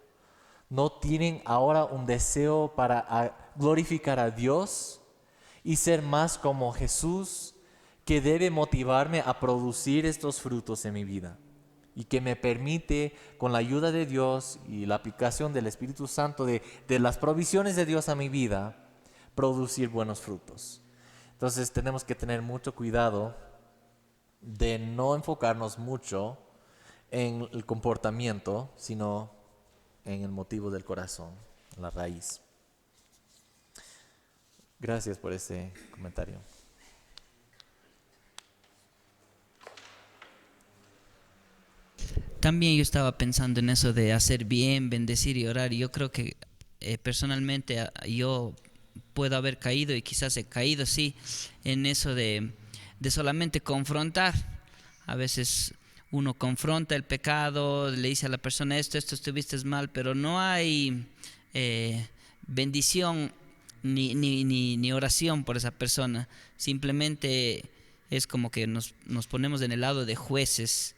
No tienen ahora un deseo para glorificar a Dios y ser más como Jesús, que debe motivarme a producir estos frutos en mi vida y que me permite, con la ayuda de Dios y la aplicación del Espíritu Santo, de las provisiones de Dios a mi vida, producir buenos frutos. Entonces tenemos que tener mucho cuidado de no enfocarnos mucho en el comportamiento, sino en el motivo del corazón, la raíz. Gracias por ese comentario. También yo estaba pensando en eso de hacer bien, bendecir y orar. Y yo creo que personalmente yo puedo haber caído, y quizás he caído, sí, en eso de solamente confrontar. A veces uno confronta el pecado, le dice a la persona esto estuviste mal, pero no hay bendición ni oración por esa persona. Simplemente es como que nos ponemos en el lado de jueces.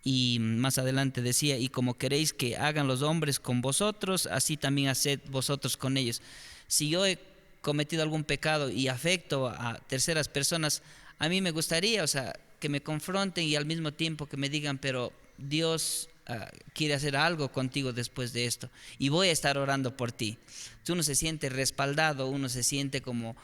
Y más adelante decía, y como queréis que hagan los hombres con vosotros, así también haced vosotros con ellos. Si yo he cometido algún pecado y afecto a terceras personas, a mí me gustaría, o sea, que me confronten y al mismo tiempo que me digan, pero Dios quiere hacer algo contigo después de esto y voy a estar orando por ti. Entonces uno se siente respaldado, uno se siente como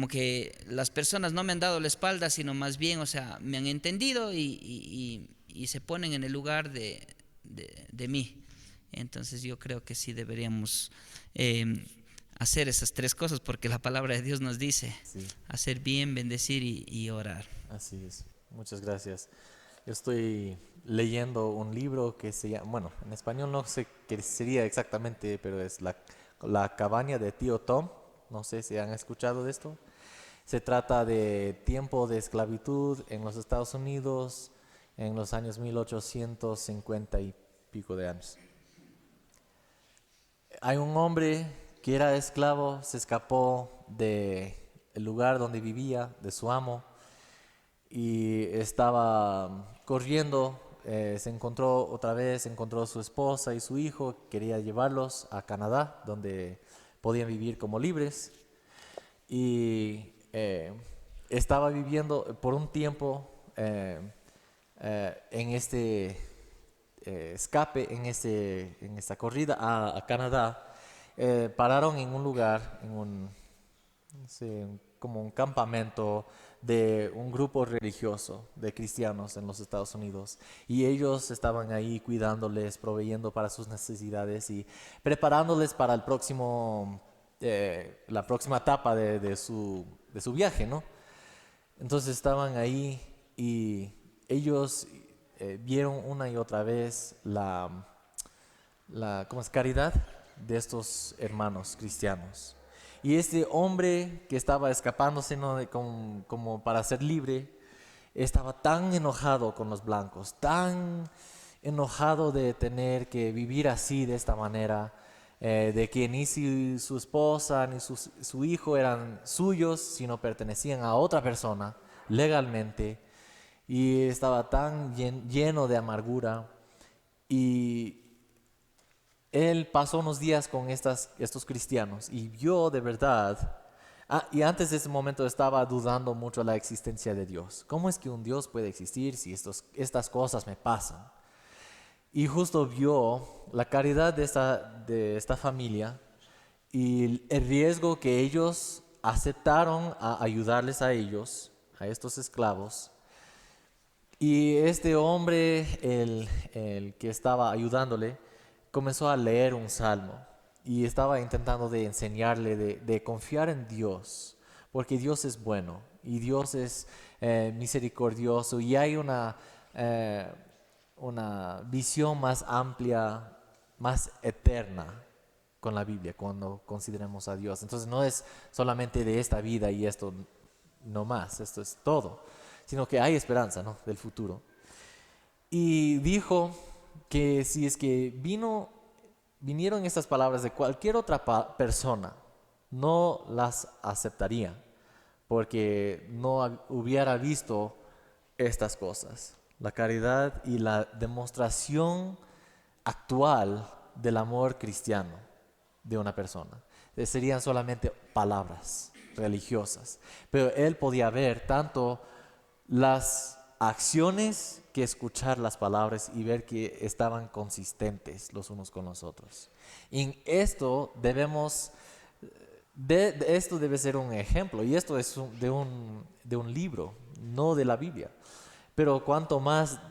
que las personas no me han dado la espalda, sino más bien, o sea, me han entendido y se ponen en el lugar de mí. Entonces yo creo que sí deberíamos hacer esas tres cosas, porque la palabra de Dios nos dice, sí, hacer bien, bendecir y orar. Así es. Muchas gracias. Yo estoy leyendo un libro que se llama, bueno, en español no sé qué sería exactamente, pero es la cabaña de Tío Tom. No sé si han escuchado de esto. Se trata de tiempo de esclavitud en los Estados Unidos en los años 1850 y pico de años. Hay un hombre que era esclavo, se escapó del lugar donde vivía, de su amo, y estaba corriendo, se encontró otra vez, encontró a su esposa y su hijo, quería llevarlos a Canadá, donde podían vivir como libres, y estaba viviendo por un tiempo en este escape, en esta corrida a Canadá. Pararon en un lugar, sí, como un campamento de un grupo religioso de cristianos en los Estados Unidos. Y ellos estaban ahí cuidándoles, proveyendo para sus necesidades y preparándoles para el próximo, la próxima etapa de su viaje, ¿no? Entonces estaban ahí y ellos vieron una y otra vez ¿cómo es? Caridad de estos hermanos cristianos. Y este hombre que estaba escapándose, ¿no? como para ser libre, estaba tan enojado con los blancos, tan enojado de tener que vivir así, de esta manera, de que ni su esposa ni su hijo eran suyos, sino pertenecían a otra persona legalmente, y estaba tan lleno de amargura. Y él pasó unos días con estos cristianos y vio de verdad. Y antes de ese momento estaba dudando mucho la existencia de Dios. ¿Cómo es que un Dios puede existir si estas cosas me pasan? Y justo vio la caridad de esta familia y el riesgo que ellos aceptaron a ayudarles a ellos, a estos esclavos. Y este hombre, el que estaba ayudándole, comenzó a leer un salmo y estaba intentando de enseñarle de confiar en Dios, porque Dios es bueno y Dios es misericordioso, y hay una visión más amplia, más eterna con la Biblia cuando consideremos a Dios. Entonces no es solamente de esta vida y esto no más, esto es todo, sino que hay esperanza, ¿no? Del futuro. Y dijo que si es que vinieron estas palabras de cualquier otra persona, no las aceptaría, porque no hubiera visto estas cosas, la caridad y la demostración actual del amor cristiano de una persona. Serían solamente palabras religiosas, pero él podía ver tanto las acciones que escuchar las palabras y ver que estaban consistentes los unos con los otros. Y en esto esto debe ser un ejemplo, y esto es de un libro, no de la Biblia. Pero cuanto más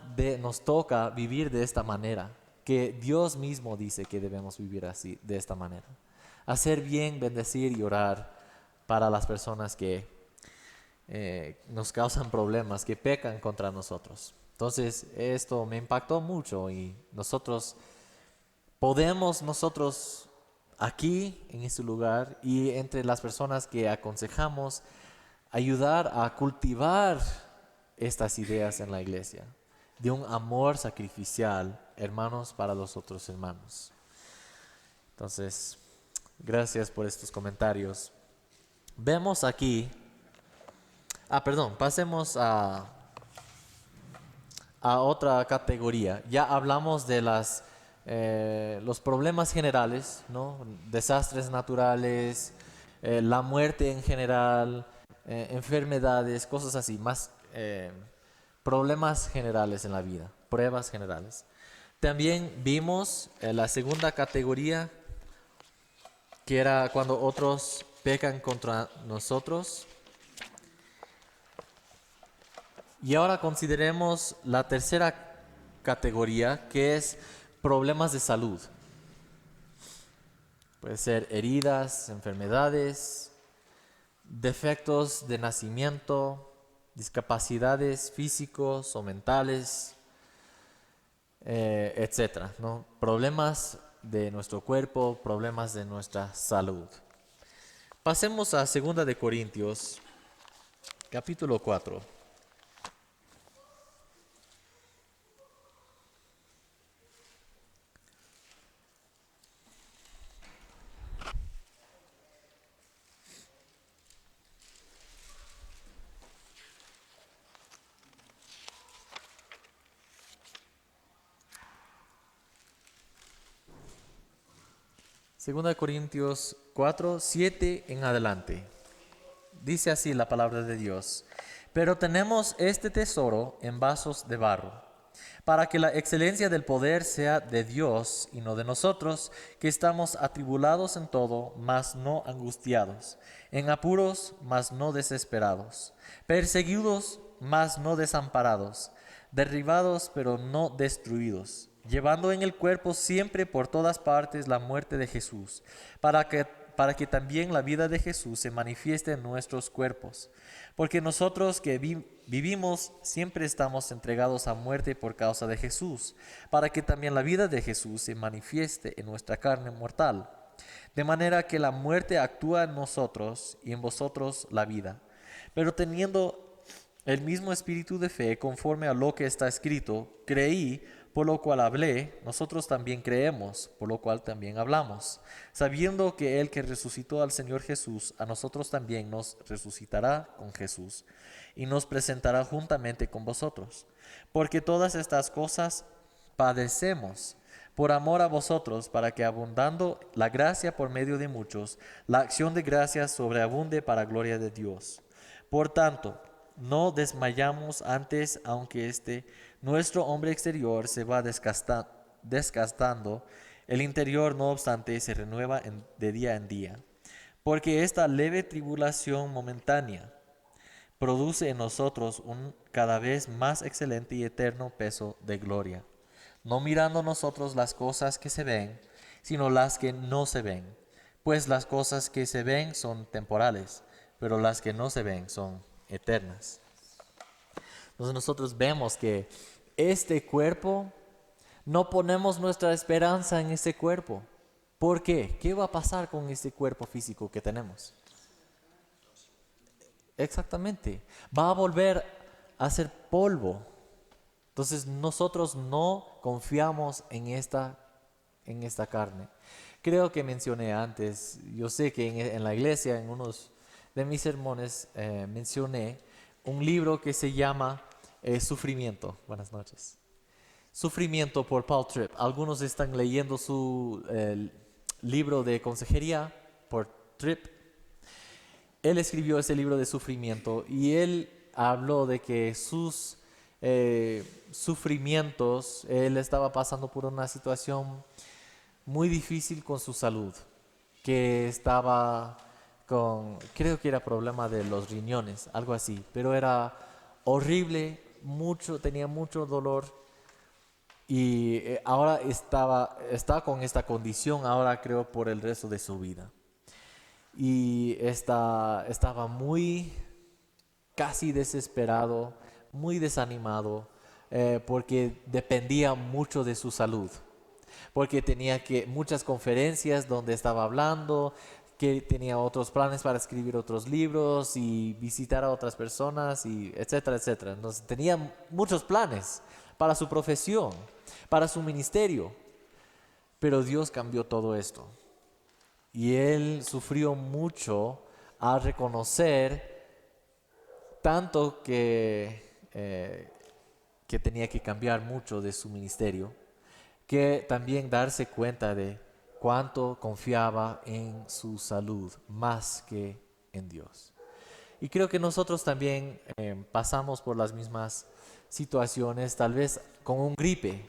nos toca vivir de esta manera, que Dios mismo dice que debemos vivir así, de esta manera. Hacer bien, bendecir y orar para las personas que nos causan problemas, que pecan contra nosotros. Entonces esto me impactó mucho, y podemos nosotros aquí en este lugar y entre las personas que aconsejamos ayudar a cultivar estas ideas en la iglesia de un amor sacrificial, hermanos para los otros hermanos. Entonces, gracias por estos comentarios. Vemos aquí, pasemos a otra categoría. Ya hablamos de los problemas generales, ¿no? Desastres naturales, la muerte en general, enfermedades, cosas así, más problemas generales en la vida, pruebas generales. También vimos la segunda categoría, que era cuando otros pecan contra nosotros. Y ahora consideremos la tercera categoría, que es problemas de salud. Puede ser heridas, enfermedades, defectos de nacimiento, discapacidades físicos o mentales, etcétera, ¿no? Problemas de nuestro cuerpo, problemas de nuestra salud. Pasemos a 2 de Corintios, capítulo 4. Segunda de Corintios 4, 7 en adelante. Dice así la palabra de Dios: pero tenemos este tesoro en vasos de barro, para que la excelencia del poder sea de Dios y no de nosotros, que estamos atribulados en todo, mas no angustiados, en apuros, mas no desesperados, perseguidos, mas no desamparados, derribados, pero no destruidos, llevando en el cuerpo siempre por todas partes la muerte de Jesús, para que también la vida de Jesús se manifieste en nuestros cuerpos. Porque nosotros que vivimos siempre estamos entregados a muerte por causa de Jesús, para que también la vida de Jesús se manifieste en nuestra carne mortal. De manera que la muerte actúa en nosotros y en vosotros la vida. Pero teniendo el mismo espíritu de fe, conforme a lo que está escrito, creí, por lo cual hablé, nosotros también creemos, por lo cual también hablamos, sabiendo que el que resucitó al Señor Jesús, a nosotros también nos resucitará con Jesús, y nos presentará juntamente con vosotros. Porque todas estas cosas padecemos por amor a vosotros, para que abundando la gracia por medio de muchos, la acción de gracias sobreabunde para gloria de Dios. Por tanto, no desmayamos antes, aunque nuestro hombre exterior se va desgastando, el interior no obstante se renueva de día en día. Porque esta leve tribulación momentánea produce en nosotros un cada vez más excelente y eterno peso de gloria, no mirando nosotros las cosas que se ven, sino las que no se ven. Pues las cosas que se ven son temporales, pero las que no se ven son eternas. Entonces nosotros vemos que este cuerpo, no ponemos nuestra esperanza en este cuerpo. ¿Por qué? ¿Qué va a pasar con este cuerpo físico que tenemos? Exactamente, va a volver a ser polvo. Entonces nosotros no confiamos en esta carne. Creo que mencioné antes, yo sé que en la iglesia, en unos de mis sermones, mencioné un libro que se llama Sufrimiento. Buenas noches. Sufrimiento por Paul Tripp. Algunos están leyendo su libro de consejería por Tripp. Él escribió ese libro de sufrimiento y él habló de que sus sufrimientos, él estaba pasando por una situación muy difícil con su salud, que estaba creo que era problema de los riñones, algo así, pero era horrible, tenía mucho dolor y ahora está con esta condición, ahora creo por el resto de su vida. Y estaba muy casi desesperado, muy desanimado, porque dependía mucho de su salud, porque tenía muchas conferencias donde estaba hablando, que tenía otros planes para escribir otros libros y visitar a otras personas, y etcétera, etcétera. Entonces tenía muchos planes para su profesión, para su ministerio, pero Dios cambió todo esto. Y él sufrió mucho al reconocer tanto que tenía que cambiar mucho de su ministerio, que también darse cuenta de cuánto confiaba en su salud más que en Dios. Y creo que nosotros también pasamos por las mismas situaciones, tal vez con un gripe.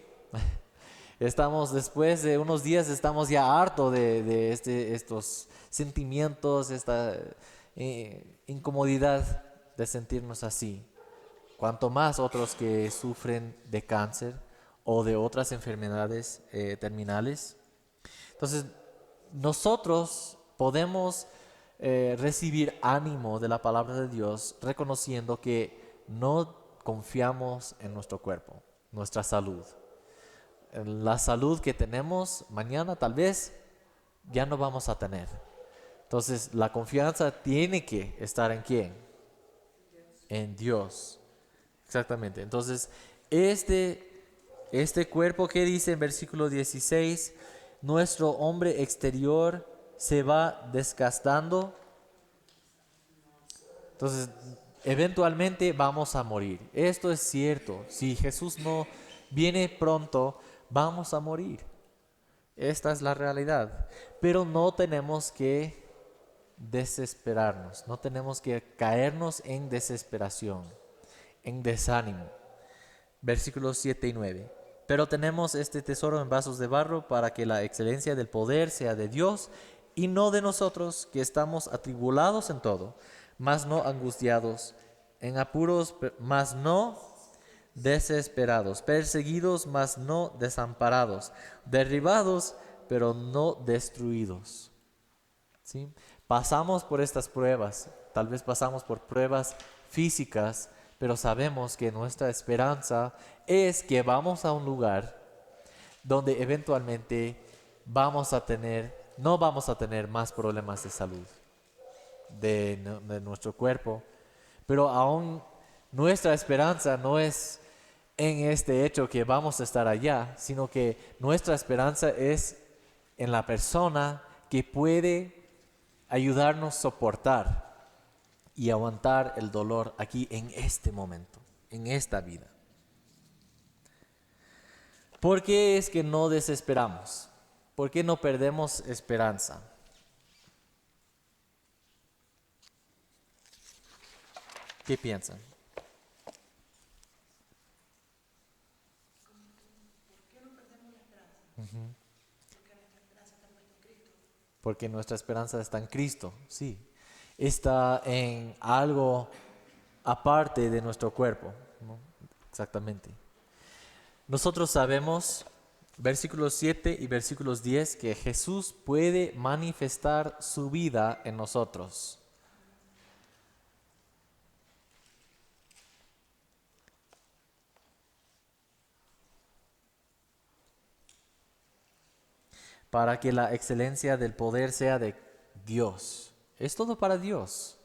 Después de unos días, estamos ya hartos de estos sentimientos, esta incomodidad de sentirnos así. Cuanto más otros que sufren de cáncer o de otras enfermedades terminales. Entonces, nosotros podemos recibir ánimo de la palabra de Dios reconociendo que no confiamos en nuestro cuerpo, nuestra salud. La salud que tenemos mañana tal vez ya no vamos a tener. Entonces la confianza tiene que estar ¿en quién? En Dios. Exactamente. Entonces este cuerpo que dice en versículo 16, nuestro hombre exterior se va desgastando. Entonces eventualmente vamos a morir. Esto es cierto. Si Jesús no viene pronto, vamos a morir. Esta es la realidad. Pero no tenemos que desesperarnos, no tenemos que caernos en desesperación, en desánimo. versículos 7 y 9. Pero tenemos este tesoro en vasos de barro para que la excelencia del poder sea de Dios y no de nosotros, que estamos atribulados en todo, mas no angustiados, en apuros, mas no desesperados, perseguidos, mas no desamparados, derribados, pero no destruidos. ¿Sí? Pasamos por estas pruebas, tal vez pasamos por pruebas físicas, pero sabemos que nuestra esperanza es que vamos a un lugar donde eventualmente no vamos a tener más problemas de salud de nuestro cuerpo, pero aún nuestra esperanza no es en este hecho que vamos a estar allá, sino que nuestra esperanza es en la persona que puede ayudarnos a soportar y aguantar el dolor aquí en este momento, en esta vida. ¿Por qué es que no desesperamos? ¿Por qué no perdemos esperanza? ¿Qué piensan? Porque nuestra esperanza está en Cristo, sí. Está en algo aparte de nuestro cuerpo, ¿no? Exactamente. Nosotros sabemos, versículos 7 y versículos 10, que Jesús puede manifestar su vida en nosotros. Para que la excelencia del poder sea de Dios. Es todo para Dios.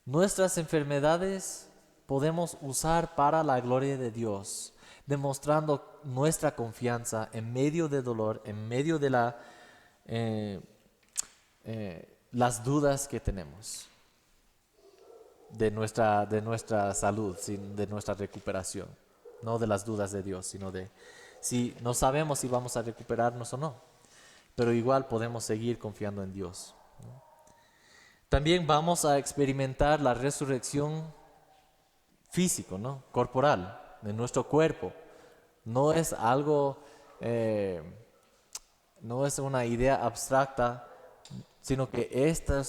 Nuestras enfermedades podemos usar para la gloria de Dios, demostrando nuestra confianza en medio del dolor, en medio de las dudas que tenemos de nuestra salud, de nuestra recuperación. No de las dudas de Dios, sino de si no sabemos si vamos a recuperarnos o no. Pero igual podemos seguir confiando en Dios, ¿no? También vamos a experimentar la resurrección físico, ¿no? Corporal, de nuestro cuerpo. No es algo, no es una idea abstracta, sino que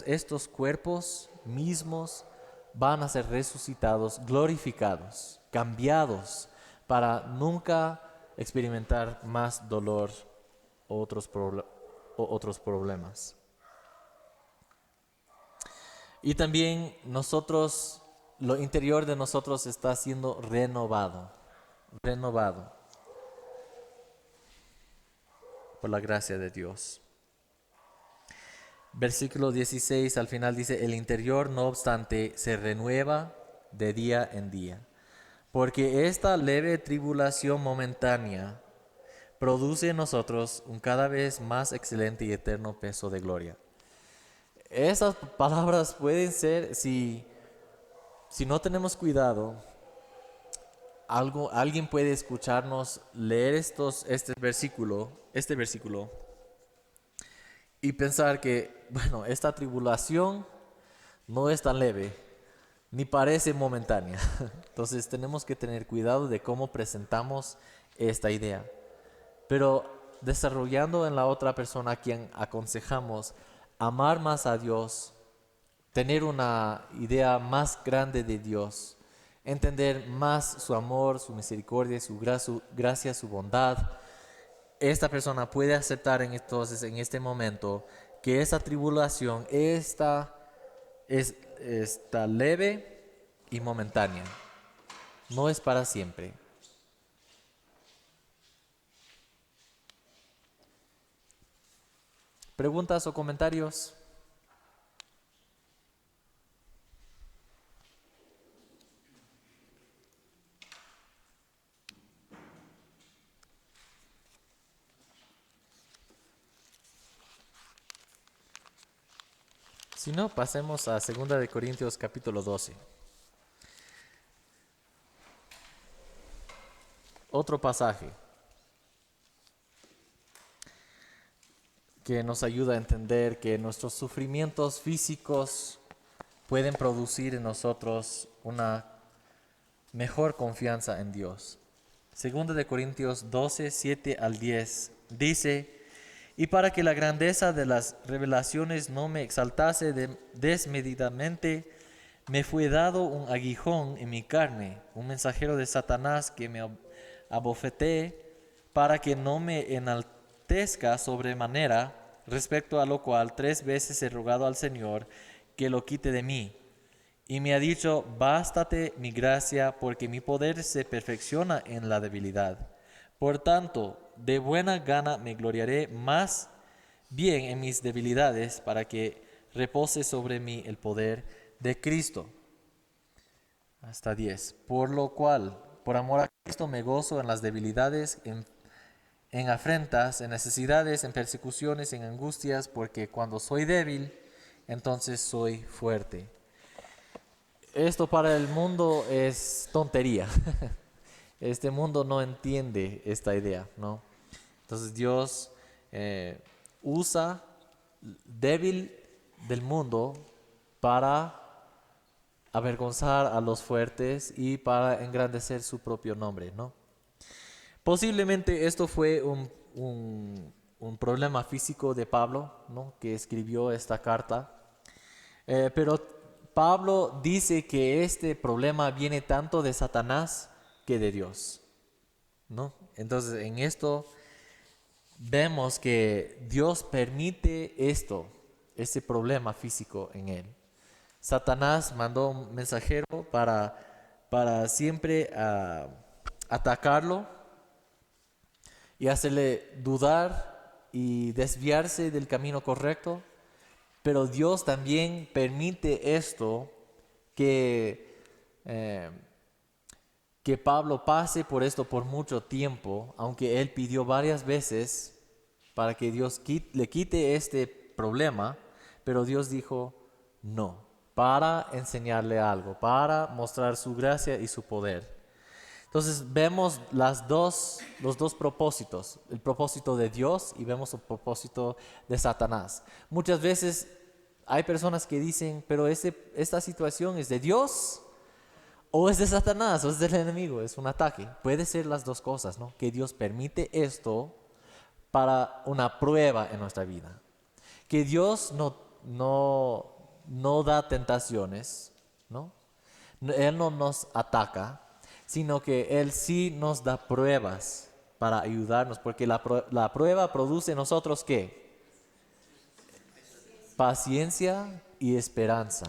estos cuerpos mismos van a ser resucitados, glorificados, cambiados, para nunca experimentar más dolor o otros problemas. Y también lo interior de nosotros está siendo renovado por la gracia de Dios. Versículo 16 al final dice: el interior no obstante se renueva de día en día, porque esta leve tribulación momentánea produce en nosotros un cada vez más excelente y eterno peso de gloria. Esas palabras pueden ser, si no tenemos cuidado, alguien puede escucharnos leer este versículo y pensar que, bueno, esta tribulación no es tan leve, ni parece momentánea. Entonces tenemos que tener cuidado de cómo presentamos esta idea. Pero desarrollando en la otra persona a quien aconsejamos amar más a Dios, tener una idea más grande de Dios, entender más su amor, su misericordia, su gracia, su bondad, esta persona puede aceptar entonces en este momento que esa tribulación está leve y momentánea, no es para siempre. ¿Preguntas o comentarios? Si no, pasemos a 2 de Corintios capítulo 12. Otro pasaje que nos ayuda a entender que nuestros sufrimientos físicos pueden producir en nosotros una mejor confianza en Dios. Segunda de Corintios 12, 7 al 10 dice: y para que la grandeza de las revelaciones no me exaltase desmedidamente, me fue dado un aguijón en mi carne, un mensajero de Satanás que me abofetee, para que no me enaltezca sobremanera, respecto a lo cual 3 veces he rogado al Señor que lo quite de mí. Y me ha dicho: bástate mi gracia, porque mi poder se perfecciona en la debilidad. Por tanto, de buena gana me gloriaré más bien en mis debilidades, para que repose sobre mí el poder de Cristo. Hasta 10. Por lo cual, por amor a Cristo, me gozo en las debilidades, en afrentas, en necesidades, en persecuciones, en angustias, porque cuando soy débil, entonces soy fuerte. Esto para el mundo es tontería. Este mundo no entiende esta idea, ¿no? Entonces Dios usa débil del mundo para avergonzar a los fuertes y para engrandecer su propio nombre, ¿no? Posiblemente esto fue un problema físico de Pablo, ¿no? Que escribió esta carta. Pero Pablo dice que este problema viene tanto de Satanás que de Dios, ¿no? Entonces en esto vemos que Dios permite este problema físico en él. Satanás mandó un mensajero para siempre atacarlo y hacerle dudar y desviarse del camino correcto. Pero Dios también permite esto, que Pablo pase por esto por mucho tiempo, aunque él pidió varias veces para que Dios le quite este problema, pero Dios dijo no, para enseñarle algo, para mostrar su gracia y su poder. Entonces vemos los dos propósitos, el propósito de Dios y vemos el propósito de Satanás. Muchas veces hay personas que dicen: pero esta situación es de Dios o es de Satanás o es del enemigo, es un ataque. Puede ser las dos cosas, ¿no? Que Dios permite esto para una prueba en nuestra vida. Que Dios no da tentaciones, ¿no? Él no nos ataca, sino que Él sí nos da pruebas para ayudarnos, porque la prueba produce en nosotros ¿qué? Paciencia y esperanza,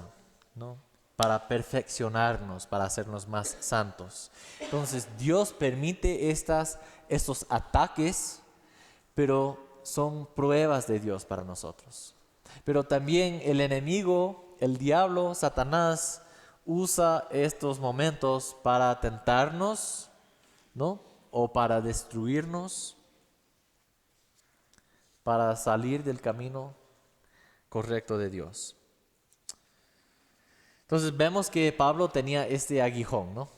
¿no? Para perfeccionarnos, para hacernos más santos. Entonces Dios permite estos ataques, pero son pruebas de Dios para nosotros. Pero también el enemigo, el diablo, Satanás, usa estos momentos para tentarnos, ¿no? O para destruirnos, para salir del camino correcto de Dios. Entonces vemos que Pablo tenía este aguijón, ¿no?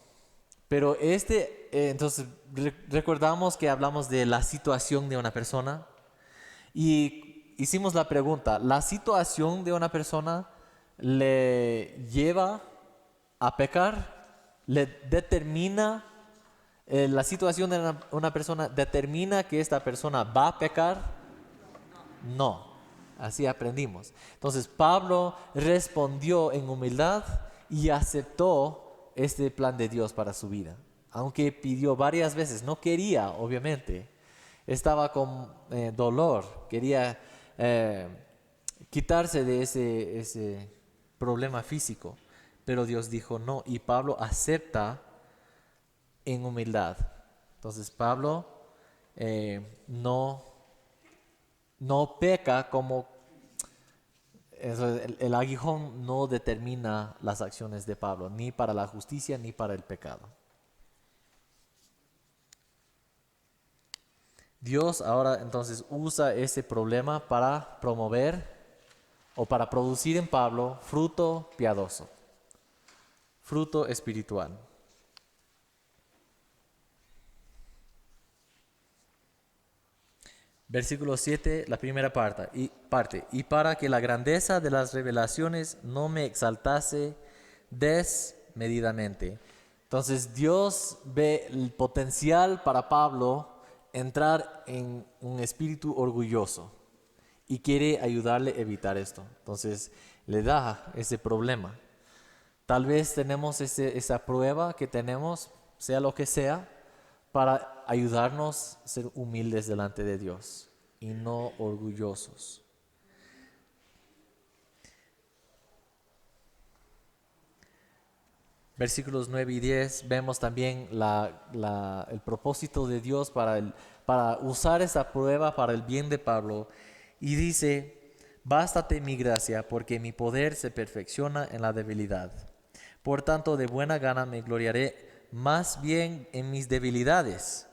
Pero entonces recordamos que hablamos de la situación de una persona y hicimos la pregunta: ¿la situación de una persona le lleva a pecar? ¿Le determina, la situación de una persona determina que esta persona va a pecar? No. Así aprendimos. Entonces Pablo respondió en humildad y aceptó este plan de Dios para su vida. Aunque pidió varias veces, no quería, obviamente. Estaba con dolor, quería quitarse de ese problema físico. Pero Dios dijo no, y Pablo acepta en humildad. Entonces Pablo no peca como... El aguijón no determina las acciones de Pablo, ni para la justicia ni para el pecado. Dios ahora entonces usa ese problema para promover o para producir en Pablo fruto piadoso, fruto espiritual. Versículo 7, la primera parte. Y para que la grandeza de las revelaciones no me exaltase desmedidamente, Entonces Dios ve el potencial para Pablo entrar en un espíritu orgulloso y quiere ayudarle a evitar esto. Entonces le da ese problema. Tal vez tenemos esa prueba que tenemos, sea lo que sea, para ayudarnos a ser humildes delante de Dios y no orgullosos. Versículos 9 y 10 vemos también el propósito de Dios para usar esa prueba para el bien de Pablo. Y dice, bástate mi gracia, porque mi poder se perfecciona en la debilidad. Por tanto, de buena gana me gloriaré más bien en mis debilidades,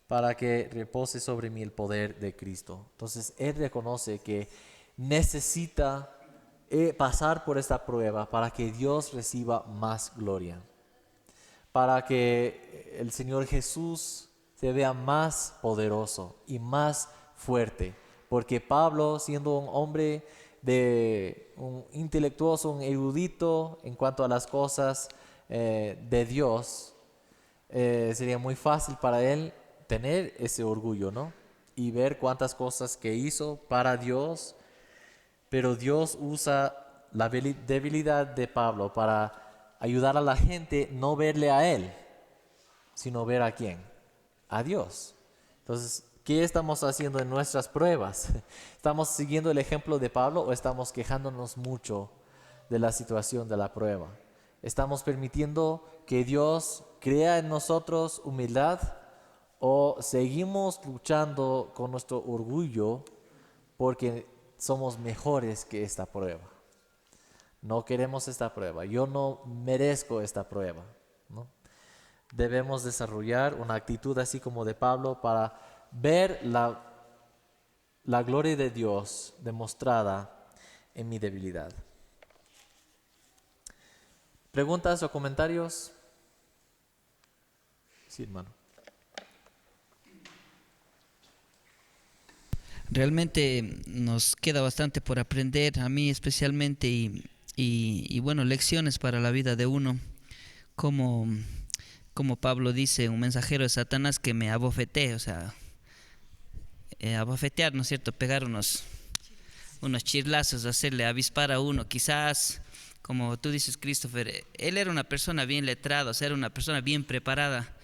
para que repose sobre mí el poder de Cristo. Entonces, él reconoce que necesita pasar por esta prueba para que Dios reciba más gloria, para que el Señor Jesús se vea más poderoso y más fuerte, porque Pablo, siendo un hombre un intelectuoso, un erudito en cuanto a las cosas de Dios, sería muy fácil para él tener ese orgullo, ¿no? Y ver cuántas cosas que hizo para Dios. Pero Dios usa la debilidad de Pablo para ayudar a la gente no verle a él, sino ver a quién, a Dios. Entonces, ¿qué estamos haciendo en nuestras pruebas? ¿Estamos siguiendo el ejemplo de Pablo o estamos quejándonos mucho de la situación de la prueba? ¿Estamos permitiendo que Dios crea en nosotros humildad o seguimos luchando con nuestro orgullo porque somos mejores que esta prueba? No queremos esta prueba. Yo no merezco esta prueba, ¿no? Debemos desarrollar una actitud así como de Pablo para ver la gloria de Dios demostrada en mi debilidad. ¿Preguntas o comentarios? Sí, hermano. Realmente nos queda bastante por aprender, a mí especialmente, y bueno, lecciones para la vida de uno. Como Pablo dice, un mensajero de Satanás que me abofetee, o sea, abofetear, ¿no es cierto? Pegar unos chirlazos, hacerle avispar a uno. Quizás, como tú dices, Christopher, él era una persona bien letrada, o sea, era una persona bien preparada,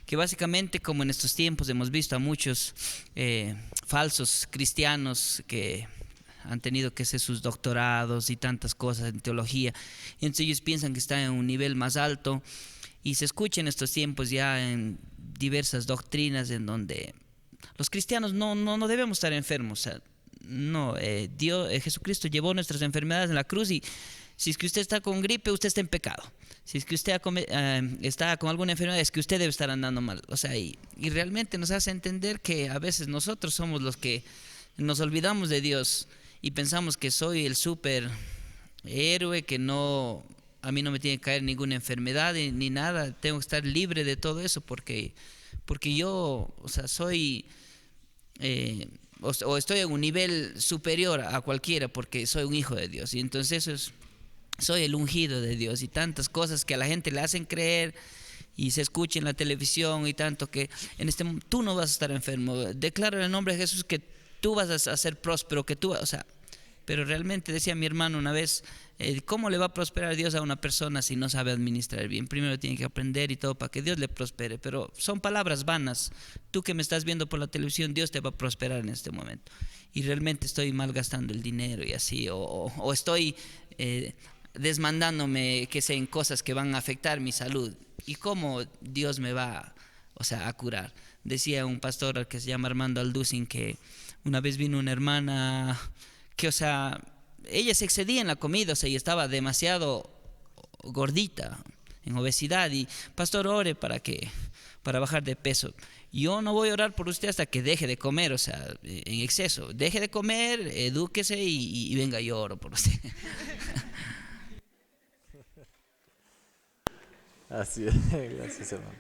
que básicamente, como en estos tiempos hemos visto a muchos falsos cristianos que han tenido que hacer sus doctorados y tantas cosas en teología, y entonces ellos piensan que están en un nivel más alto, y se escucha en estos tiempos ya en diversas doctrinas en donde los cristianos no debemos estar enfermos. O sea, no, Jesucristo llevó nuestras enfermedades en la cruz, y si es que usted está con gripe, usted está en pecado. Si es que usted está con alguna enfermedad, es que usted debe estar andando mal. O sea, y realmente nos hace entender que a veces nosotros somos los que nos olvidamos de Dios y pensamos que soy el super héroe, que a mí no me tiene que caer ninguna enfermedad ni nada, tengo que estar libre de todo eso porque yo, o sea, soy o estoy en un nivel superior a cualquiera porque soy un hijo de Dios, y entonces soy el ungido de Dios, y tantas cosas que a la gente le hacen creer y se escucha en la televisión y tanto, que tú no vas a estar enfermo, declaro en el nombre de Jesús que tú vas a ser próspero, o sea, pero realmente decía mi hermano una vez, ¿cómo le va a prosperar Dios a una persona si no sabe administrar bien? Primero tiene que aprender y todo para que Dios le prospere, pero son palabras vanas. Tú que me estás viendo por la televisión, Dios te va a prosperar en este momento, y realmente estoy malgastando el dinero y así, o estoy desmandándome, que sé, en cosas que van a afectar mi salud, y cómo Dios me va, o sea, a curar. Decía un pastor que se llama Armando Alducin que una vez vino una hermana que, o sea, ella se excedía en la comida, o sea, y estaba demasiado gordita, en obesidad, y pastor, ore para bajar de peso. Yo no voy a orar por usted hasta que deje de comer, o sea, en exceso. Deje de comer, edúquese y venga, yo oro por usted. Así es, gracias, hermano.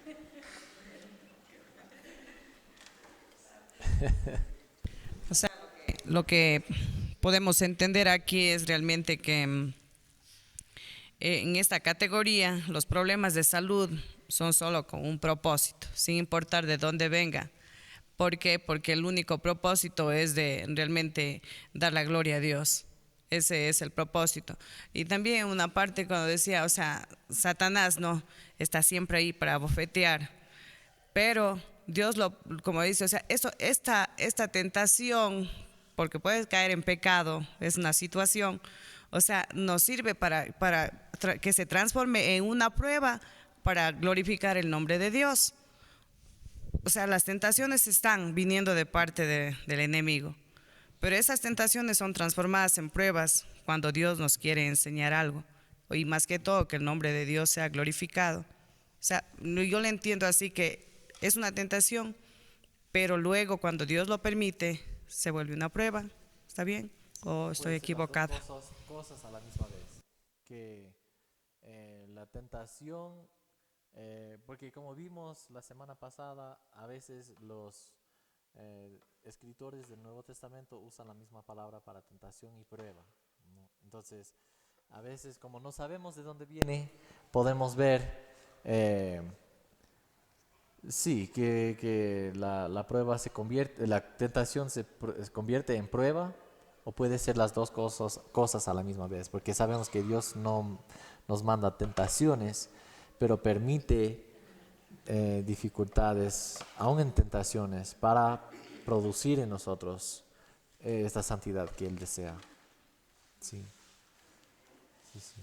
O sea, lo que podemos entender aquí es realmente que en esta categoría los problemas de salud son solo con un propósito, sin importar de dónde venga. ¿Por qué? Porque el único propósito es de realmente dar la gloria a Dios. Ese es el propósito. Y también una parte cuando decía, o sea, Satanás no está siempre ahí para bofetear, pero Dios como dice, o sea, esta tentación, porque puedes caer en pecado, es una situación, o sea, nos sirve para que se transforme en una prueba para glorificar el nombre de Dios. O sea, las tentaciones están viniendo de parte del enemigo, pero esas tentaciones son transformadas en pruebas cuando Dios nos quiere enseñar algo, y más que todo que el nombre de Dios sea glorificado. O sea, yo le entiendo así que es una tentación, pero luego cuando Dios lo permite, se vuelve una prueba. ¿Está bien? ¿O estoy equivocada? Cosas a la misma vez. Que la tentación, porque como vimos la semana pasada, a veces los escritores del Nuevo Testamento usan la misma palabra para tentación y prueba, ¿no? Entonces, a veces como no sabemos de dónde viene, podemos ver, sí, que la prueba se convierte, la tentación se convierte en prueba, o puede ser las dos cosas a la misma vez, porque sabemos que Dios no nos manda tentaciones, pero permite dificultades, aún en tentaciones, para producir en nosotros esta santidad que Él desea. Sí, sí, sí.